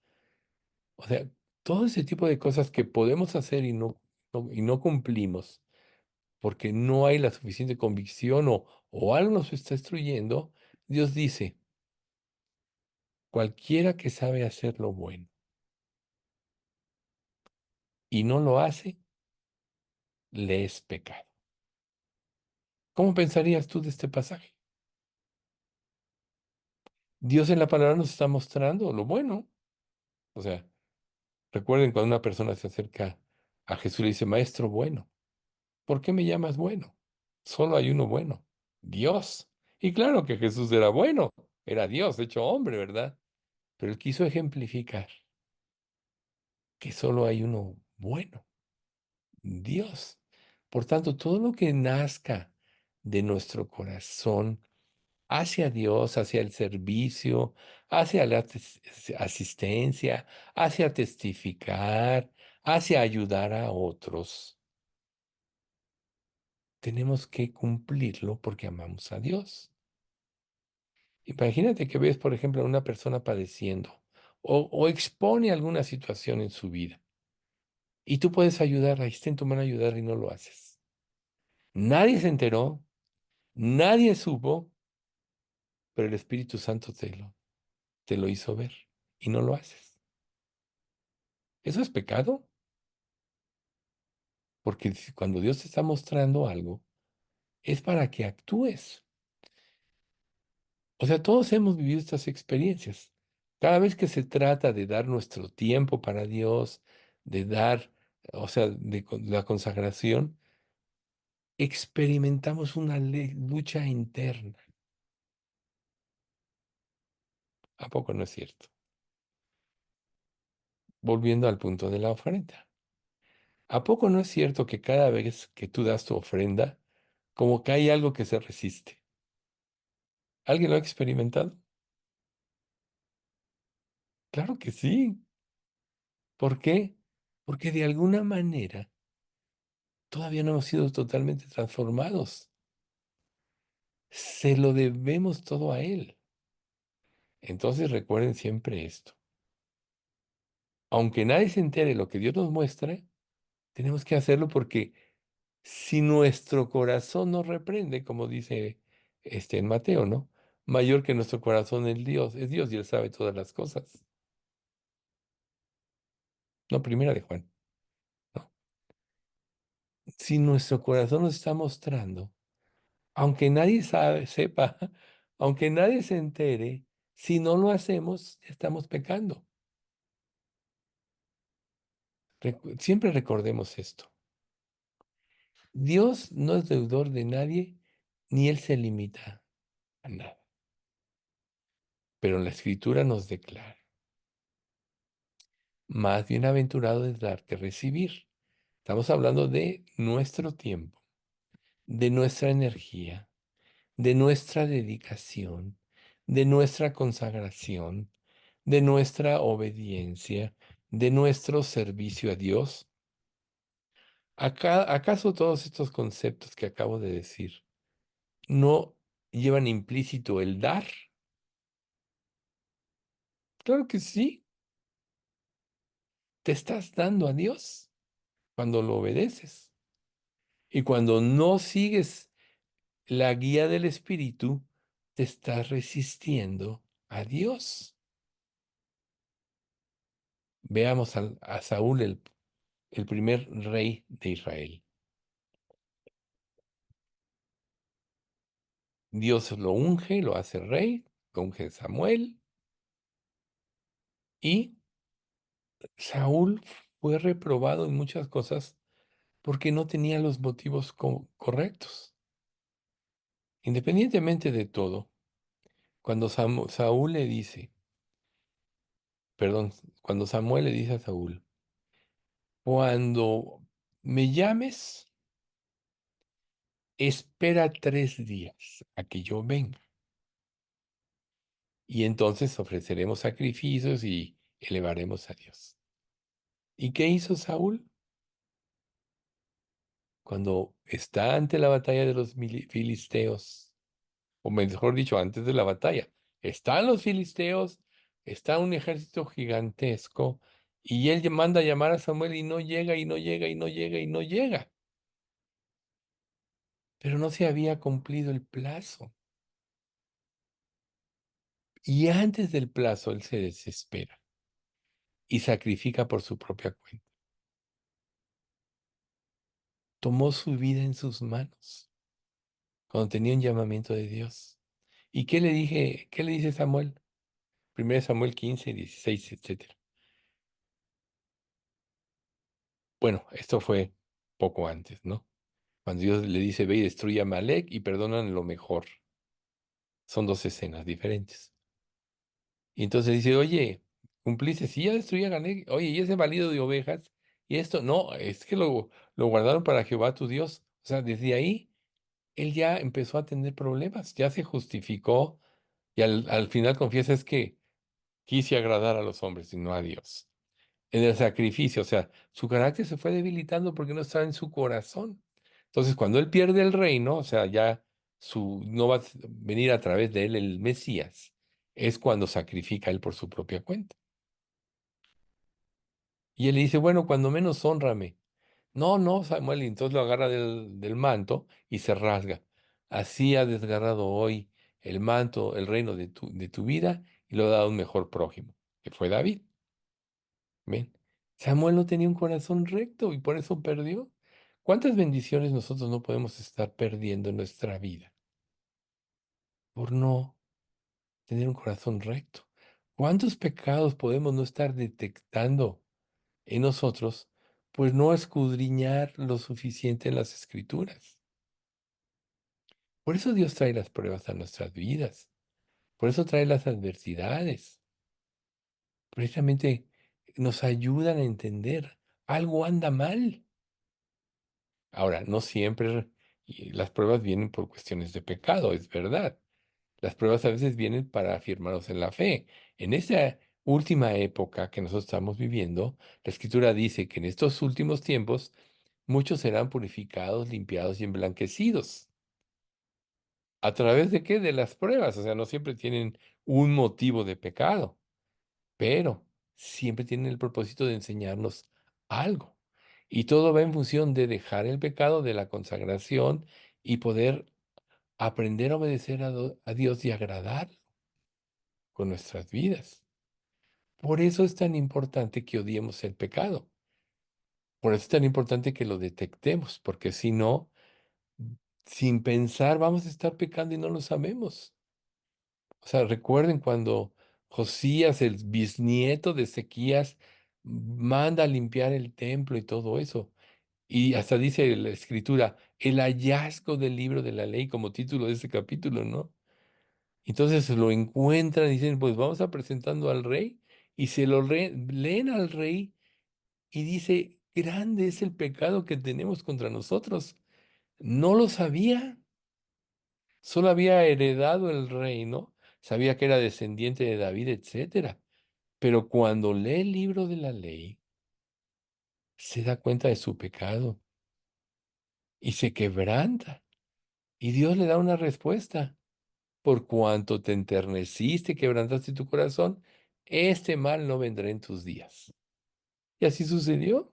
O sea, todo ese tipo de cosas que podemos hacer y no cumplimos porque no hay la suficiente convicción o algo nos está destruyendo, Dios dice, cualquiera que sabe hacer lo bueno y no lo hace, le es pecado. ¿Cómo pensarías tú de este pasaje? Dios en la palabra nos está mostrando lo bueno. O sea, recuerden cuando una persona se acerca a Jesús y le dice, Maestro bueno, ¿por qué me llamas bueno? Solo hay uno bueno, Dios. Y claro que Jesús era bueno, era Dios, hecho hombre, ¿verdad? Pero él quiso ejemplificar que solo hay uno bueno, Dios. Por tanto, todo lo que nazca de nuestro corazón hacia Dios, hacia el servicio, hacia la asistencia, hacia testificar, hacia ayudar a otros, tenemos que cumplirlo porque amamos a Dios. Imagínate que ves, por ejemplo, a una persona padeciendo o expone alguna situación en su vida y tú puedes ayudarla, y está en tu mano ayudar y no lo haces. Nadie se enteró, nadie supo, pero el Espíritu Santo te lo hizo ver y no lo haces. ¿Eso es pecado? Porque cuando Dios te está mostrando algo, es para que actúes. O sea, todos hemos vivido estas experiencias. Cada vez que se trata de dar nuestro tiempo para Dios, de dar, o sea, la consagración, experimentamos una lucha interna. ¿A poco no es cierto? Volviendo al punto de la ofrenda. ¿A poco no es cierto que cada vez que tú das tu ofrenda, como que hay algo que se resiste? ¿Alguien lo ha experimentado? Claro que sí. ¿Por qué? Porque de alguna manera todavía no hemos sido totalmente transformados. Se lo debemos todo a Él. Entonces recuerden siempre esto. Aunque nadie se entere de lo que Dios nos muestra, tenemos que hacerlo porque si nuestro corazón nos reprende, como dice en Mateo, ¿no? Mayor que nuestro corazón es Dios y Él sabe todas las cosas. No, primera de Juan, ¿no? Si nuestro corazón nos está mostrando, aunque nadie sepa, aunque nadie se entere, si no lo hacemos, estamos pecando. Siempre recordemos esto. Dios no es deudor de nadie, ni Él se limita a nada. Pero la Escritura nos declara, más bienaventurado es dar que recibir. Estamos hablando de nuestro tiempo, de nuestra energía, de nuestra dedicación, de nuestra consagración, de nuestra obediencia, de nuestro servicio a Dios. ¿Acaso todos estos conceptos que acabo de decir no llevan implícito el dar? Claro que sí. Te estás dando a Dios cuando lo obedeces. Y cuando no sigues la guía del Espíritu, te estás resistiendo a Dios. Veamos a Saúl, el primer rey de Israel. Dios lo unge, lo hace rey, lo unge Samuel, y Saúl fue reprobado en muchas cosas porque no tenía los motivos correctos. Independientemente de todo, cuando Saúl le dice, perdón, cuando Samuel le dice a Saúl, cuando me llames, espera 3 días a que yo venga. Y entonces ofreceremos sacrificios y elevaremos a Dios. ¿Y qué hizo Saúl? Cuando está ante la batalla de los filisteos, o mejor dicho, antes de la batalla, están los filisteos, está un ejército gigantesco, y él manda a llamar a Samuel y no llega, y no llega, y no llega, y no llega. Pero no se había cumplido el plazo. Y antes del plazo, él se desespera y sacrifica por su propia cuenta. Tomó su vida en sus manos cuando tenía un llamamiento de Dios. ¿Y qué le dije? ¿Qué le dice Samuel? 1 Samuel 15, 16, etcétera. Bueno, esto fue poco antes, ¿no? Cuando Dios le dice, ve y destruye a Amalek y perdonan lo mejor. Son dos escenas diferentes. Y entonces dice, oye, cumpliste, sí, ya destruí a Amalek. Oye, ¿y ese balido de ovejas? Y esto, no, es que lo guardaron para Jehová tu Dios. O sea, desde ahí, él ya empezó a tener problemas, ya se justificó y al final confiesa es que quise agradar a los hombres y no a Dios. En el sacrificio, o sea, su carácter se fue debilitando porque no estaba en su corazón. Entonces, cuando él pierde el reino, o sea, ya no va a venir a través de él el Mesías, es cuando sacrifica él por su propia cuenta. Y él le dice, bueno, cuando menos hónrame. No, no, Samuel, y entonces lo agarra del manto y se rasga. Así ha desgarrado hoy el manto, el reino de tu vida y lo ha dado a un mejor prójimo, que fue David. ¿Ven? Samuel no tenía un corazón recto y por eso perdió. ¿Cuántas bendiciones nosotros no podemos estar perdiendo en nuestra vida por no tener un corazón recto? ¿Cuántos pecados podemos no estar detectando en nosotros, pues no escudriñar lo suficiente en las Escrituras? Por eso Dios trae las pruebas a nuestras vidas, por eso trae las adversidades, precisamente nos ayudan a entender algo anda mal. Ahora, no siempre las pruebas vienen por cuestiones de pecado, es verdad. Las pruebas a veces vienen para afirmarnos en la fe. En esta última época que nosotros estamos viviendo, la Escritura dice que en estos últimos tiempos muchos serán purificados, limpiados y emblanquecidos. ¿A través de qué? De las pruebas. O sea, no siempre tienen un motivo de pecado, pero siempre tienen el propósito de enseñarnos algo. Y todo va en función de dejar el pecado, de la consagración y poder aprender a obedecer a Dios y agradar con nuestras vidas. Por eso es tan importante que odiemos el pecado. Por eso es tan importante que lo detectemos, porque si no, sin pensar, vamos a estar pecando y no lo sabemos. O sea, recuerden cuando Josías, el bisnieto de Ezequías, manda a limpiar el templo y todo eso. Y hasta dice la escritura, el hallazgo del libro de la ley como título de ese capítulo, ¿no? Entonces lo encuentran y dicen, pues vamos a presentando al rey y se lo leen al rey y dice, grande es el pecado que tenemos contra nosotros. No lo sabía, solo había heredado el reino, sabía que era descendiente de David, etcétera. Pero cuando lee el libro de la ley, se da cuenta de su pecado y se quebranta. Y Dios le da una respuesta. Por cuanto te enterneciste, quebrantaste tu corazón, este mal no vendrá en tus días. Y así sucedió.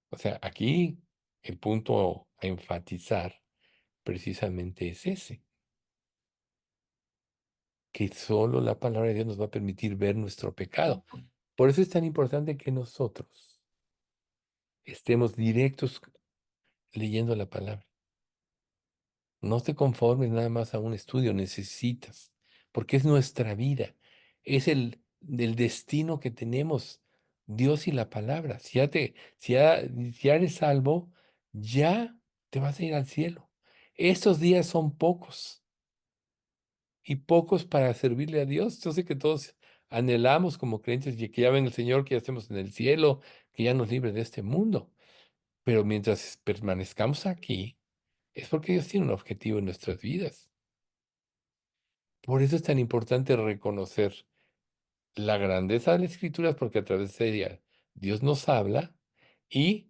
O sea, aquí el punto a enfatizar precisamente es ese, que solo la palabra de Dios nos va a permitir ver nuestro pecado. Por eso es tan importante que nosotros estemos directos leyendo la palabra. No te conformes nada más a un estudio, necesitas, porque es nuestra vida, es el destino que tenemos, Dios y la palabra. Si ya eres salvo, ya te vas a ir al cielo. Estos días son pocos y pocos para servirle a Dios. Yo sé que todos anhelamos como creyentes y que ya venga el Señor, que ya estemos en el cielo, que ya nos libre de este mundo. Pero mientras permanezcamos aquí, es porque Dios tiene un objetivo en nuestras vidas. Por eso es tan importante reconocer la grandeza de las Escrituras, porque a través de ella Dios nos habla y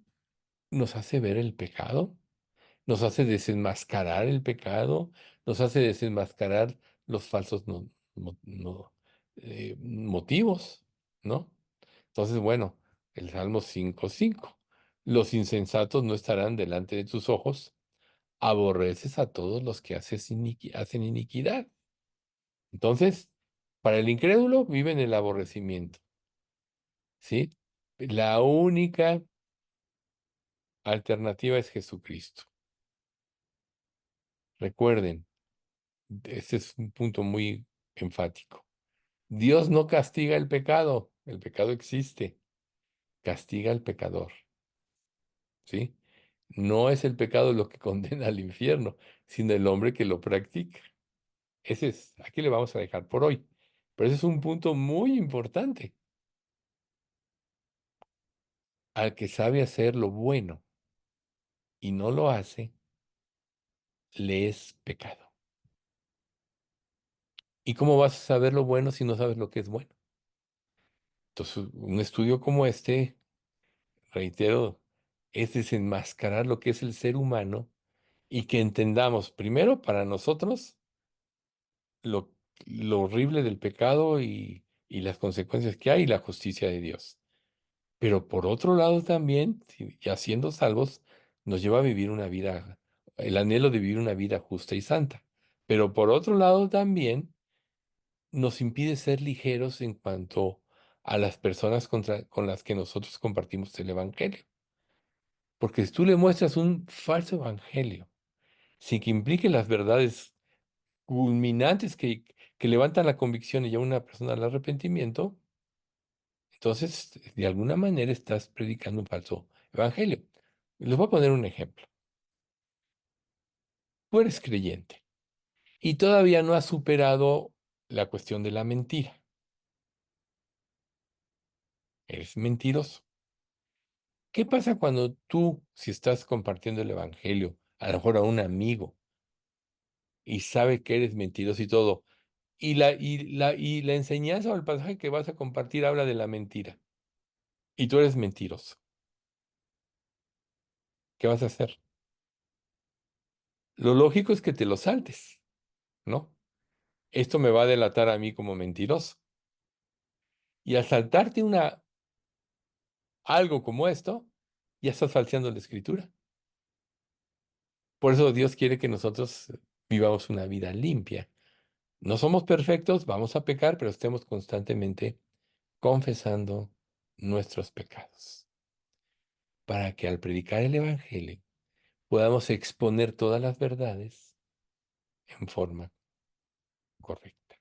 nos hace ver el pecado, nos hace desenmascarar el pecado, nos hace desenmascarar los falsos motivos, ¿no? Entonces, bueno, el Salmo 5:5. Los insensatos no estarán delante de tus ojos, aborreces a todos los que hacen iniquidad. Entonces, para el incrédulo vive en el aborrecimiento, ¿sí? La única alternativa es Jesucristo. Recuerden, este es un punto muy enfático. Dios no castiga el pecado existe, castiga al pecador, ¿sí? No es el pecado lo que condena al infierno, sino el hombre que lo practica. Aquí le vamos a dejar por hoy. Pero ese es un punto muy importante. Al que sabe hacer lo bueno y no lo hace, le es pecado. ¿Y cómo vas a saber lo bueno si no sabes lo que es bueno? Entonces, un estudio como este, reitero, es desenmascarar lo que es el ser humano y que entendamos primero para nosotros lo, lo horrible del pecado y las consecuencias que hay y la justicia de Dios. Pero por otro lado también, ya siendo salvos, nos lleva a vivir una vida, el anhelo de vivir una vida justa y santa. Pero por otro lado también nos impide ser ligeros en cuanto a las personas con las que nosotros compartimos el Evangelio. Porque si tú le muestras un falso Evangelio, sin que implique las verdades culminantes que levantan la convicción y llevan a una persona al arrepentimiento, entonces de alguna manera estás predicando un falso Evangelio. Les voy a poner un ejemplo. Tú eres creyente y todavía no has superado la cuestión de la mentira. Eres mentiroso. ¿Qué pasa cuando tú, si estás compartiendo el evangelio, a lo mejor a un amigo, y sabe que eres mentiroso y todo, y la enseñanza o el pasaje que vas a compartir habla de la mentira, y tú eres mentiroso? ¿Qué vas a hacer? Lo lógico es que te lo saltes, ¿no? Esto me va a delatar a mí como mentiroso. Y al saltarte algo como esto, ya estás falseando la escritura. Por eso Dios quiere que nosotros vivamos una vida limpia. No somos perfectos, vamos a pecar, pero estemos constantemente confesando nuestros pecados, para que al predicar el Evangelio podamos exponer todas las verdades en forma correcta.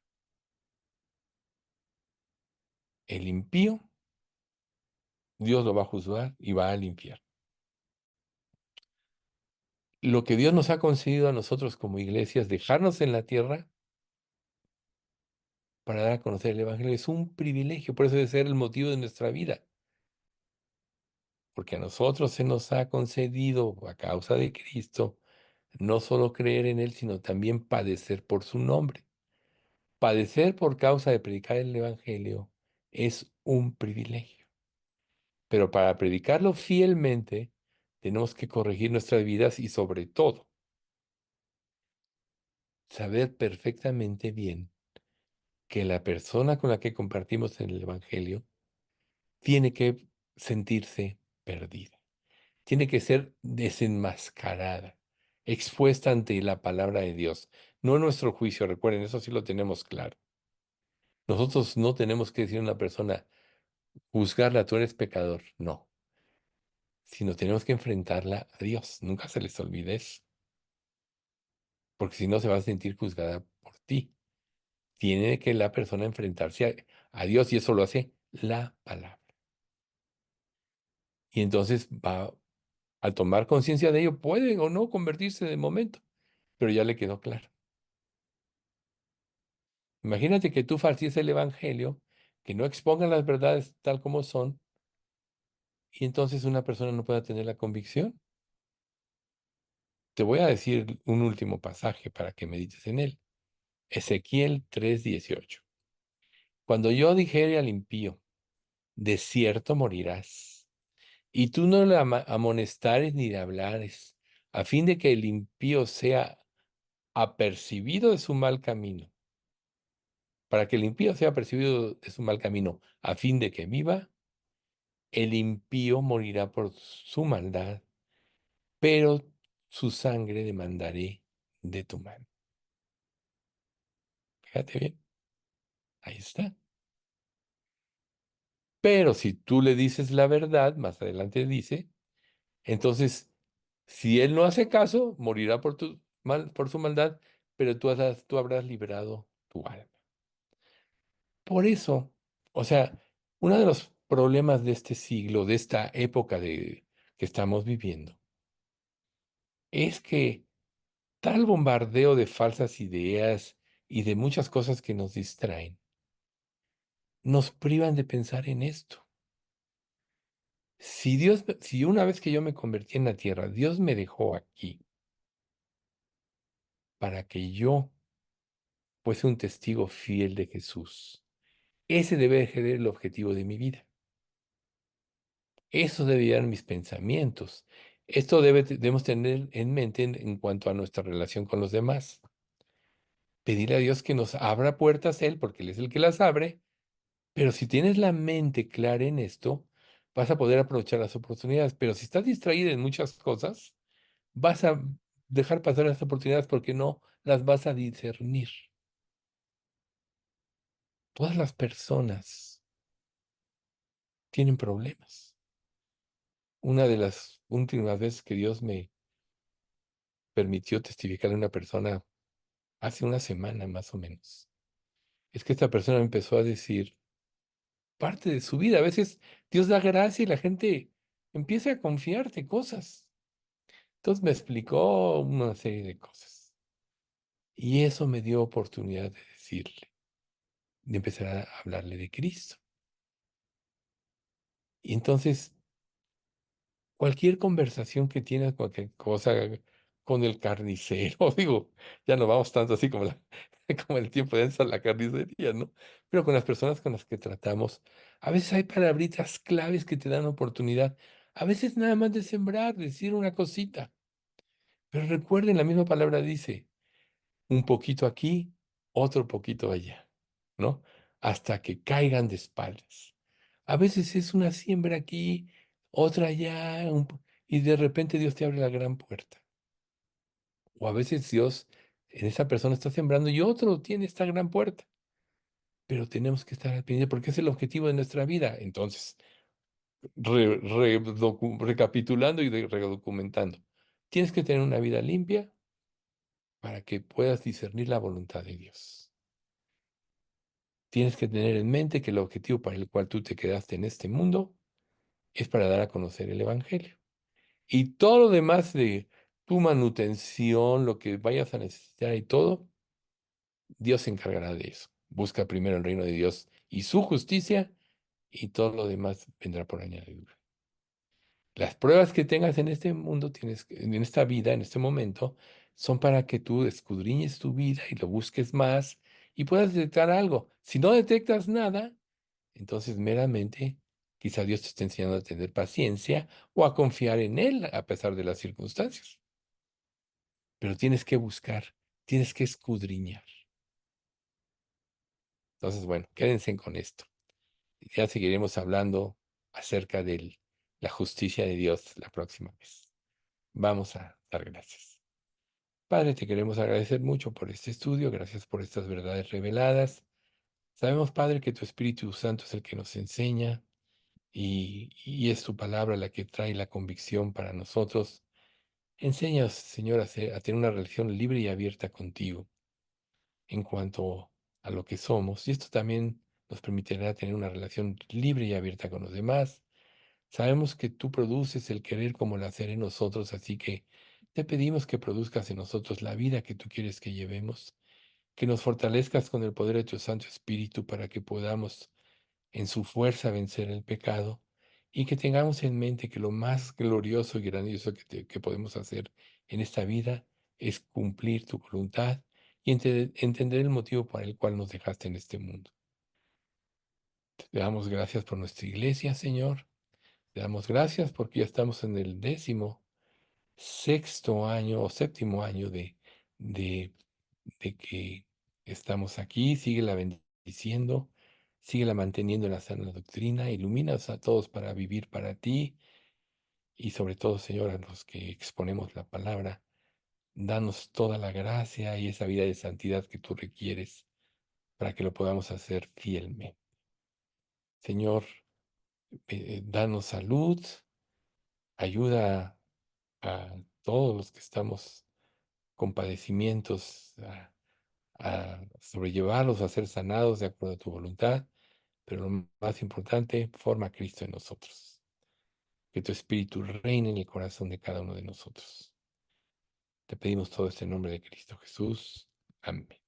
El impío, Dios lo va a juzgar y va al infierno. Lo que Dios nos ha concedido a nosotros como iglesia es dejarnos en la tierra para dar a conocer el Evangelio. Es un privilegio, por eso debe ser el motivo de nuestra vida, porque a nosotros se nos ha concedido a causa de Cristo no solo creer en Él, sino también padecer por su nombre. Padecer por causa de predicar el Evangelio es un privilegio, pero para predicarlo fielmente tenemos que corregir nuestras vidas y sobre todo saber perfectamente bien que la persona con la que compartimos en el Evangelio tiene que sentirse perdida, tiene que ser desenmascarada, expuesta ante la palabra de Dios, no nuestro juicio. Recuerden, eso sí lo tenemos claro. Nosotros no tenemos que decir a una persona, juzgarla, tú eres pecador, no, sino tenemos que enfrentarla a Dios. Nunca se les olvide eso, porque si no se va a sentir juzgada por ti. Tiene que la persona enfrentarse a Dios y eso lo hace la palabra. Y entonces va, al tomar conciencia de ello, puede o no convertirse de momento, pero ya le quedó claro. Imagínate que tú falsees el evangelio que no expongan las verdades tal como son, y entonces una persona no pueda tener la convicción. Te voy a decir un último pasaje para que medites en él. Ezequiel 3:18. Cuando yo dijere al impío, de cierto morirás, y tú no le amonestares ni le hablares, a fin de que el impío sea apercibido de su mal camino, para que el impío sea apercibido de su mal camino, a fin de que viva, el impío morirá por su maldad, pero su sangre demandaré de tu mano. Fíjate bien, ahí está. Pero si tú le dices la verdad, más adelante dice, entonces, si él no hace caso, morirá por su maldad, pero tú habrás librado tu alma. Por eso, o sea, uno de los problemas de este siglo, de esta época que estamos viviendo, es que tal bombardeo de falsas ideas y de muchas cosas que nos distraen, nos privan de pensar en esto. Si una vez que yo me convertí en la tierra, Dios me dejó aquí para que yo fuese un testigo fiel de Jesús, ese debe de ser el objetivo de mi vida. Eso debe ser mis pensamientos. Esto debemos tener en mente en cuanto a nuestra relación con los demás. Pedirle a Dios que nos abra puertas Él, porque Él es el que las abre, pero si tienes la mente clara en esto, vas a poder aprovechar las oportunidades. Pero si estás distraída en muchas cosas, vas a dejar pasar las oportunidades porque no las vas a discernir. Todas las personas tienen problemas. Una de las últimas veces que Dios me permitió testificar a una persona hace una semana más o menos, es que esta persona me empezó a decir parte de su vida. A veces Dios da gracia y la gente empieza a confiarte cosas. Entonces me explicó una serie de cosas. Y eso me dio oportunidad de decirle, de empezar a hablarle de Cristo. Y entonces cualquier conversación que tienes, cualquier cosa con el carnicero, digo, ya no vamos tanto así como, como el tiempo de la carnicería, ¿no? Pero con las personas con las que tratamos, a veces hay palabritas claves que te dan oportunidad, a veces nada más de sembrar, decir una cosita, pero recuerden, la misma palabra dice, un poquito aquí, otro poquito allá, ¿no? Hasta que caigan de espaldas. A veces es una siembra aquí, otra allá, y de repente Dios te abre la gran puerta. O a veces Dios en esa persona está sembrando y otro tiene esta gran puerta. Pero tenemos que estar al pendiente porque es el objetivo de nuestra vida. Entonces, recapitulando y redocumentando, tienes que tener una vida limpia para que puedas discernir la voluntad de Dios. Tienes que tener en mente que el objetivo para el cual tú te quedaste en este mundo es para dar a conocer el Evangelio. Y todo lo demás de tu manutención, lo que vayas a necesitar y todo, Dios se encargará de eso. Busca primero el reino de Dios y su justicia y todo lo demás vendrá por añadidura. Las pruebas que tengas en este mundo, en esta vida, en este momento, son para que tú escudriñes tu vida y lo busques más y puedas detectar algo. Si no detectas nada, entonces meramente quizá Dios te esté enseñando a tener paciencia o a confiar en Él a pesar de las circunstancias. Pero tienes que buscar, tienes que escudriñar. Entonces, bueno, quédense con esto. Ya seguiremos hablando acerca de la justicia de Dios la próxima vez. Vamos a dar gracias. Padre, te queremos agradecer mucho por este estudio, gracias por estas verdades reveladas. Sabemos, Padre, que tu Espíritu Santo es el que nos enseña y es tu palabra la que trae la convicción para nosotros. Enséñanos, Señor, a tener una relación libre y abierta contigo en cuanto a lo que somos. Y esto también nos permitirá tener una relación libre y abierta con los demás. Sabemos que tú produces el querer como el hacer en nosotros, así que te pedimos que produzcas en nosotros la vida que tú quieres que llevemos, que nos fortalezcas con el poder de tu Santo Espíritu para que podamos en su fuerza vencer el pecado, y que tengamos en mente que lo más glorioso y grandioso que podemos hacer en esta vida es cumplir tu voluntad y entender el motivo por el cual nos dejaste en este mundo. Te damos gracias por nuestra iglesia, Señor. Te damos gracias porque ya estamos en el 16º año o 7º año de, de que estamos aquí. Síguela bendiciendo, síguela manteniendo en la sana doctrina, ilumínanos a todos para vivir para ti y sobre todo, Señor, a los que exponemos la palabra, danos toda la gracia y esa vida de santidad que tú requieres para que lo podamos hacer fielmente. Señor, danos salud, ayuda a todos los que estamos con padecimientos a sobrellevarlos, a ser sanados de acuerdo a tu voluntad, pero lo más importante, forma a Cristo en nosotros. Que tu Espíritu reine en el corazón de cada uno de nosotros. Te pedimos todo esto en nombre de Cristo Jesús. Amén.